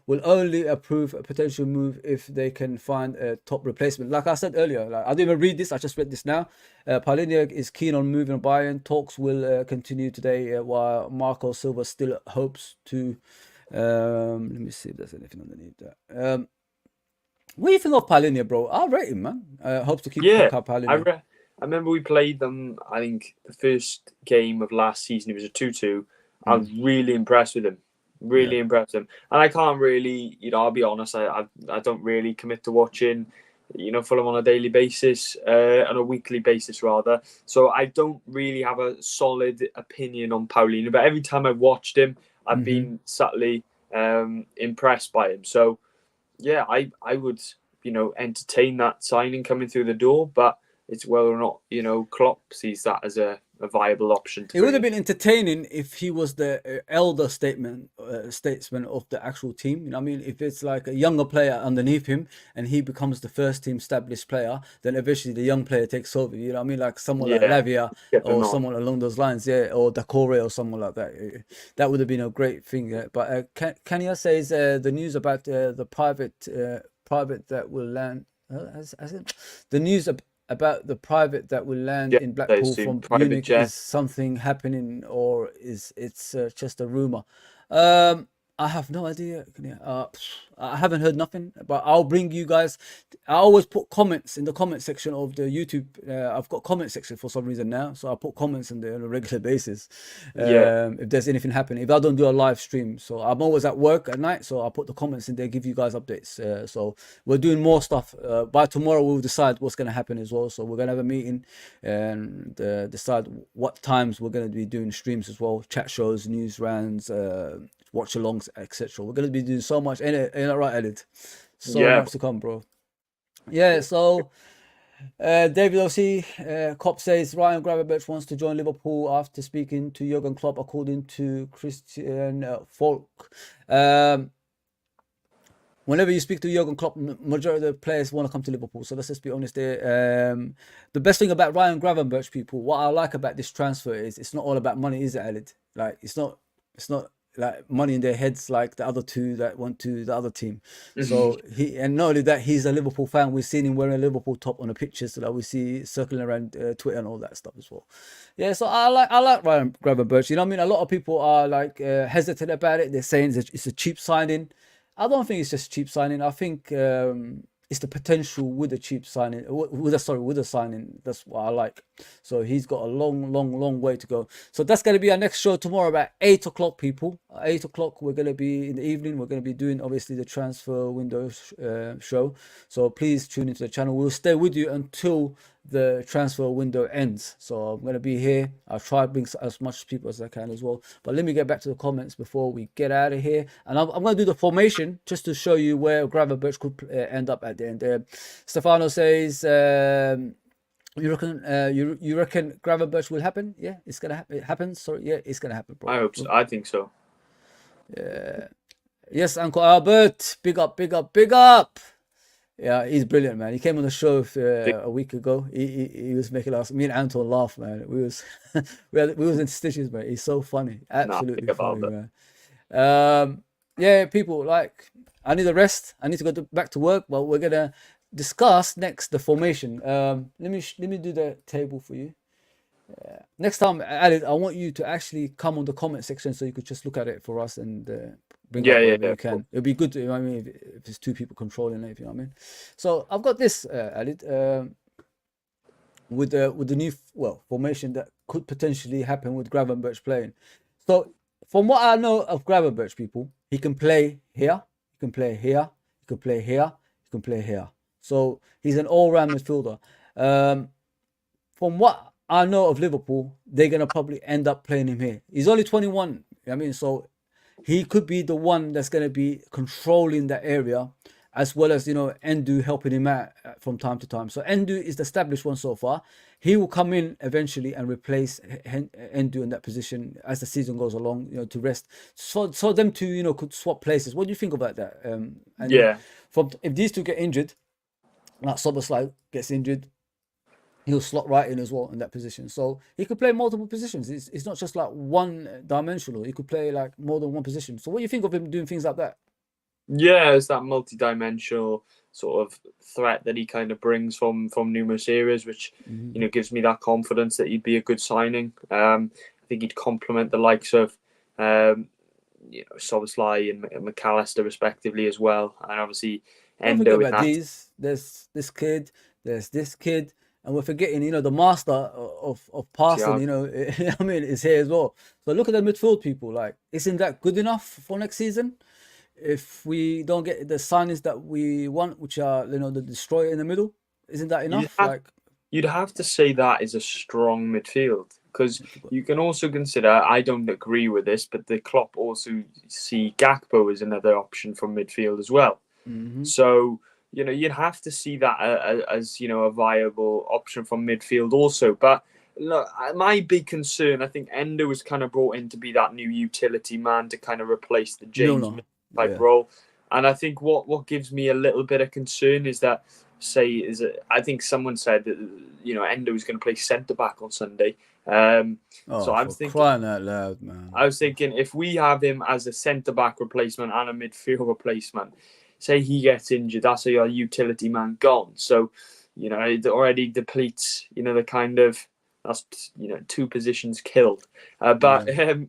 will only approve a potential move if they can find a top replacement. Like I said earlier, like, I didn't even read this. I just read this now. Palhinha is keen on moving Bayern. Talks will continue today, while Marco Silva still hopes to. Let me see if there's anything underneath that. What do you think of Palhinha, bro? I'll rate him, man. Hopes to keep Palhinha. I remember we played them, I think, the first game of last season. It was a 2-2. I was really impressed with him. Really impressed with him. And I can't really, I'll be honest, I don't really commit to watching, Fulham on a daily basis, on a weekly basis, rather. So I don't really have a solid opinion on Paulinho. But every time I've watched him, I've been subtly impressed by him. So, yeah, I would, entertain that signing coming through the door. But it's whether or not, Klopp sees that as a viable option. It would have been entertaining if he was the elder statesman of the actual team. You know what I mean? If it's like a younger player underneath him and he becomes the first team established player, then eventually the young player takes over. You know what I mean? Like someone like Lavia or someone along those lines, or Decore or someone like that. That would have been a great thing. But Kenya says the news about the private that will land. The news about the private that will land in Blackpool from Munich jet. Is something happening, or is it's just a rumor? I have no idea. I haven't heard nothing, but I'll bring you guys. I always put comments in the comment section of the YouTube. I've got comment section for some reason now, so I put comments in there on a regular basis. If there's anything happening, if I don't do a live stream, so I'm always at work at night, so I put the comments in there, give you guys updates. So we're doing more stuff. By tomorrow, we'll decide what's going to happen as well. So we're going to have a meeting and decide what times we're going to be doing streams as well, chat shows, news rounds, watch alongs, etc. We're going to be doing so much. Ain't that right, Elliot? So much to come, bro. Yeah, so David O.C. Cop says Ryan Gravenberch wants to join Liverpool after speaking to Jurgen Klopp, according to Christian Falk. Whenever you speak to Jurgen Klopp, majority of the players want to come to Liverpool. So let's just be honest there. The best thing about Ryan Gravenberch, people, what I like about this transfer is it's not all about money, is it, Elliot? Like it's not like money in their heads like the other two that went to the other team. So and not only that, he's a Liverpool fan. We've seen him wearing a Liverpool top on the pictures that we see circling around Twitter and all that stuff as well. Yeah, so I like Ryan Gravenberch. You know what I mean? A lot of people are like hesitant about it. They're saying it's a cheap signing. I don't think it's just cheap signing. I think it's the potential with a cheap signing, with a signing. That's what I like. So he's got a long way to go. So that's going to be our next show tomorrow about 8 o'clock, people. 8 o'clock, we're going to be in the evening. We're going to be doing, obviously, the transfer window show. So please tune into the channel. We'll stay with you until the transfer window ends. So I'm going to be here. I'll try to bring as much people as I can as well. But let me get back to the comments before we get out of here. And I'm going to do the formation just to show you where Gravenberch could end up at the end. Stefano says, you reckon Gravenberch will happen? Yeah, it's going to happen. It happens. Sorry, yeah, it's going to happen, bro. I hope so. I think so. Yeah. Yes, Uncle Albert. Big up. Yeah, he's brilliant, man. He came on the show a week ago. He was making us, me and Anton laugh, man. We was in stitches, man. He's so funny, absolutely funny, man. Yeah, people, like, I need a rest. I need to go back to work, but we're gonna discuss next the formation. Let me do the table for you. Next time, Alid, I want you to actually come on the comment section so you could just look at it for us and bring up whatever you can. Cool. It'll be good, you know what I mean, if there's two people controlling it, you know what I mean. So I've got this, Alid. with the new formation that could potentially happen with Gravenberch playing. So from what I know of Gravenberch, people, he can play here, he can play here, he can play here, he can play here. So he's an all-round midfielder. Um, from what I know of Liverpool, they're gonna probably end up playing him here. He's only 21. I mean, so he could be the one that's gonna be controlling that area, as well as Endu helping him out from time to time. So Endu is the established one so far. He will come in eventually and replace Endu in that position as the season goes along, to rest. So them two, could swap places. What do you think about that? And Yeah. from if these two get injured, like Soboslai gets injured, he'll slot right in as well in that position. So he could play multiple positions. It's not just like one dimensional. He could play like more than one position. So what do you think of him doing things like that? Yeah, it's that multi-dimensional sort of threat that he kind of brings from numerous areas, which gives me that confidence that he'd be a good signing. I think he'd complement the likes of Soboslai and McAllister respectively as well, and obviously Don't forget Endo in about that. these. There's this kid. There's this kid, and we're forgetting, the master of passing. I mean, is here as well. So look at the midfield, people. Like, isn't that good enough for next season? If we don't get the signings that we want, which are the destroyer in the middle, isn't that enough? You'd have to say that is a strong midfield, because you can also consider, I don't agree with this, but the Klopp also see Gakpo as another option from midfield as well. So you'd have to see that as a viable option from midfield also. But look, my big concern, I think Endo was kind of brought in to be that new utility man to kind of replace the James type role. And I think what gives me a little bit of concern is that, I think someone said that Endo is going to play centre back on Sunday. So I'm thinking, crying out loud, man. I was thinking, if we have him as a centre back replacement and a midfield replacement, say he gets injured, that's your utility man gone. So it already depletes the kind of, that's two positions killed. Let's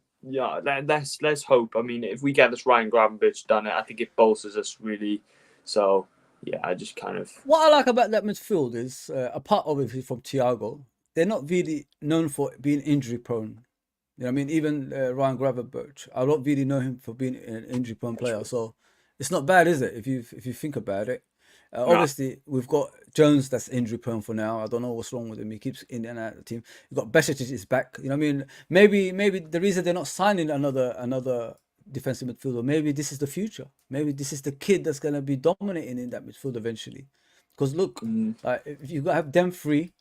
hope. I mean, if we get this Ryan Gravenberch done, I think it bolsters us really. So yeah, I just kind of. What I like about that midfield is, apart obviously from Thiago, they're not really known for being injury prone. I mean, even Ryan Gravenberch, I don't really know him for being an injury prone player. So it's not bad, is it? If you think about it. Obviously, we've got Jones that's injury prone for now. I don't know what's wrong with him. He keeps in and out of the team. You've got Besic is back. I mean, maybe the reason they're not signing another defensive midfielder, maybe this is the future. Maybe this is the kid that's gonna be dominating in that midfield eventually. Because look, if you have them three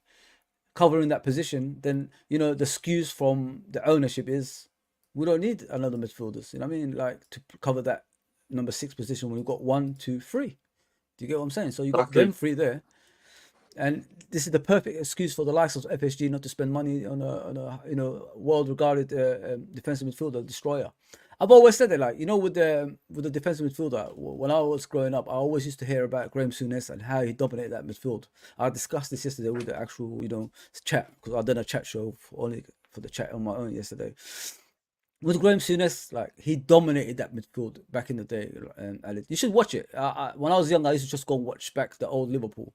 covering that position, then the skews from the ownership is we don't need another midfielders. I mean, like, to cover that number 6 position when we've got 1, 2, 3. Do you get what I'm saying? So you got them three there, and this is the perfect excuse for the likes of FSG not to spend money on a world-regarded defensive midfielder destroyer. I've always said that, like, with the defensive midfielder. When I was growing up, I always used to hear about Graham Souness and how he dominated that midfield. I discussed this yesterday with the actual chat, because I done a chat show only for the chat on my own yesterday. With Graham Souness, like, he dominated that midfield back in the day. And you should watch it. When I was young, I used to just go and watch back the old Liverpool.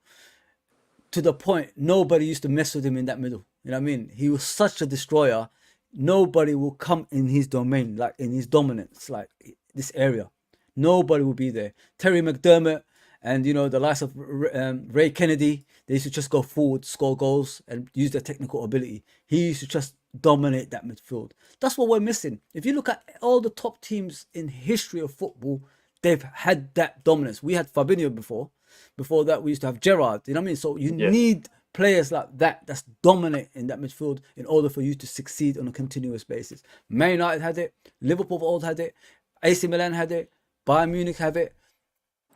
To the point, nobody used to mess with him in that middle. You know what I mean? He was such a destroyer. Nobody will come in his domain, like in his dominance, like this area. Nobody will be there. Terry McDermott and the likes of Ray Kennedy, they used to just go forward, score goals, and use their technical ability. He used to just dominate that midfield. That's what we're missing. If you look at all the top teams in history of football, they've had that dominance. We had Fabinho before. Before that, we used to have Gerrard. You know what I mean? So you need players like that that's dominant in that midfield in order for you to succeed on a continuous basis. Man United had it. Liverpool of old had it. AC Milan had it. Bayern Munich had it.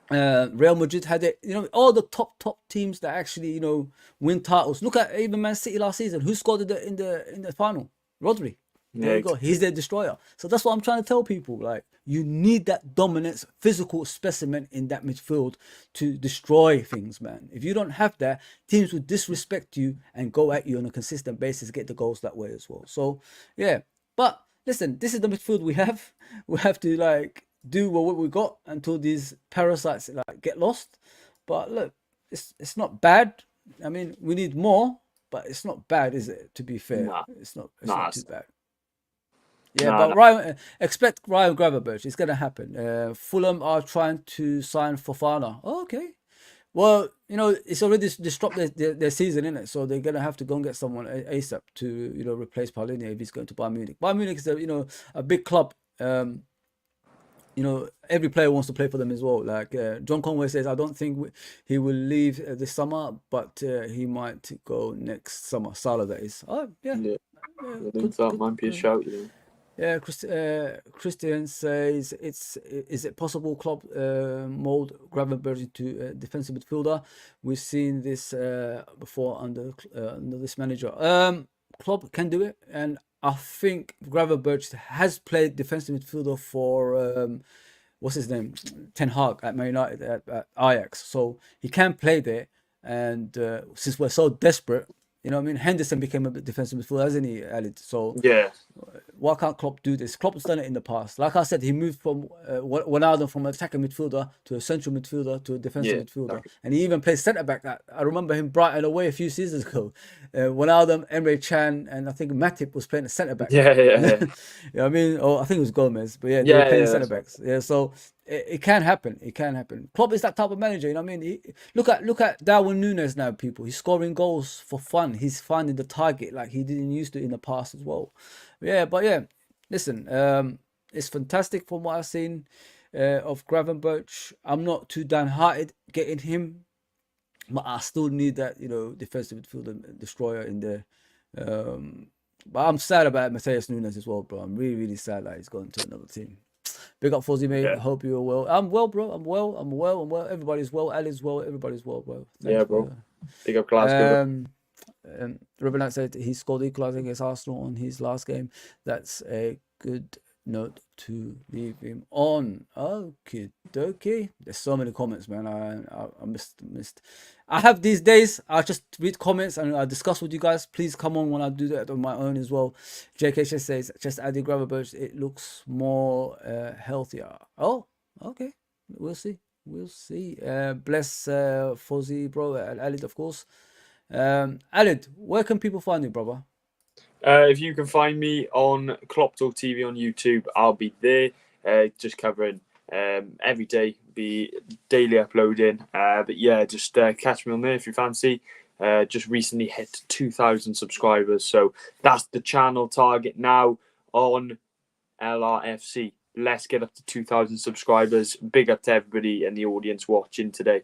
Real Madrid had it. All the top teams that actually win titles. Look at even Man City last season. Who scored in the final? Rodri. There you go. He's their destroyer. So that's what I'm trying to tell people. Like, you need that dominance, physical specimen in that midfield to destroy things, man. If you don't have that, teams will disrespect you and go at you on a consistent basis, get the goals that way as well. So yeah, but listen, this is the midfield we have. We have to do what we got until these parasites get lost. But look, it's not bad. I mean, we need more. but it's not bad, is it? To be fair, Nah, it's not too it's bad. Yeah, nah, but nah. Ryan, expect Ryan Gravenberch. It's gonna happen. Fulham are trying to sign Fofana. Oh, okay. Well, it's already disrupted their season, isn't it? So they're gonna have to go and get someone ASAP to replace Paulinho if he's going to Bayern Munich. Bayern Munich is a big club. Every player wants to play for them as well. Like John Conway says, I don't think he will leave this summer, but he might go next summer. Salah, that is. Oh yeah, Yeah, I think good, that good. might be a shout. You know. Yeah, Christian says, is it possible Klopp mold Gravenberch into a defensive midfielder? We've seen this before under this manager. Klopp can do it, and I think Gravenberch has played defensive midfielder for what's his name, Ten Hag at Man United at Ajax, so he can play there. And since we're so desperate, what I mean, Henderson became a defensive midfielder, hasn't he, Alid? So Yeah, why can't Klopp do this? Klopp's done it in the past. Like I said, he moved from Ronaldo from an attacking midfielder to a central midfielder to a defensive yeah, midfielder, and he even played centre back. I remember him Brighton away a few seasons ago. Ronaldo, Emre Can, and I think Matip was playing a centre back. yeah, yeah, yeah. You know what I mean? Or I think it was Gomez, but yeah, they were Yeah, playing yeah, centre that's backs. Yeah, so it can happen. It can happen. Klopp is that type of manager. You know what I mean? Look at Darwin Núñez now, people. He's scoring goals for fun. He's finding the target like he didn't used to in the past as well. Yeah, but yeah. Listen, it's fantastic from what I've seen of Gravenberch. I'm not too downhearted getting him, but I still need that, defensive midfielder destroyer in there. But I'm sad about Matheus Nunes as well, bro. I'm really, really sad that he's gone to another team. Big up, Fozzie, mate. yeah, I hope you're well. I'm well, bro. I'm well. Everybody's well. Ali's well. Everybody's well, bro. yeah, Thanks, bro. for Big up Glasgow. Ruben Knight said he scored equaliser against Arsenal on his last game. That's a good note to leave him on. Okay. There's so many comments, man. I missed. I have these days. I just read comments and I discuss with you guys. Please come on when I do that on my own as well. JK says just adding Gravenberch. It looks more healthier. Oh, okay. We'll see. Bless Fozzie, bro, and Alid, of course. Alid, where can people find you, brother? If you can find me on Klopp Talk TV on YouTube, I'll be there, just covering every day, be daily uploading. But yeah, just catch me on there if you fancy. Just recently hit 2,000 subscribers, so that's the channel target now on LRFC. Let's get up to 2,000 subscribers. Big up to everybody in the audience watching today.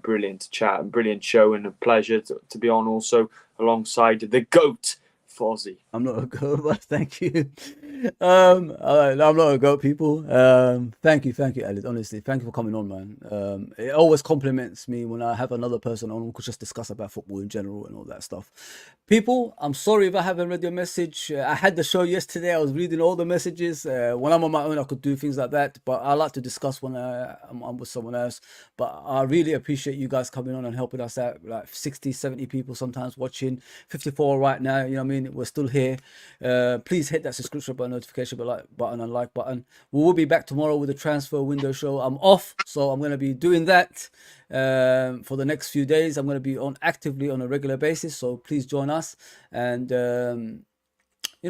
Brilliant chat and brilliant show, and a pleasure to be on also alongside the GOAT, Fozzie. I'm not a goat, but thank you. I'm not a goat, people. Thank you, Elliot. Honestly, thank you for coming on, man. It always compliments me when I have another person on who could just discuss about football in general and all that stuff. People, I'm sorry if I haven't read your message. I had the show yesterday. I was reading all the messages. When I'm on my own, I could do things like that, but I like to discuss when I'm with someone else. But I really appreciate you guys coming on and helping us out. Like 60, 70 people sometimes watching, 54 right now. You know what I mean? We're still here. Please hit that subscription button, notification button, and like button. We will be back tomorrow with the transfer window show. I'm off, so I'm going to be doing that for the next few days. I'm going to be on actively on a regular basis, so please join us and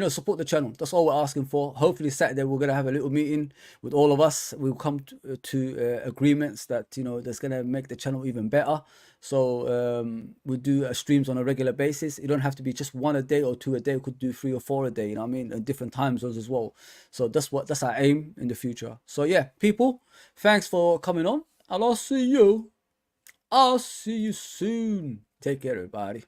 support the channel. That's all we're asking for. Hopefully Saturday we're going to have a little meeting with all of us. We'll come to agreements that that's going to make the channel even better. So we'll do streams on a regular basis. It don't have to be just one a day or two a day. We could do 3 or 4 a day, you know what I mean, at different time zones as well. So that's our aim in the future. So yeah, people, thanks for coming on, and I'll see you soon. Take care, everybody.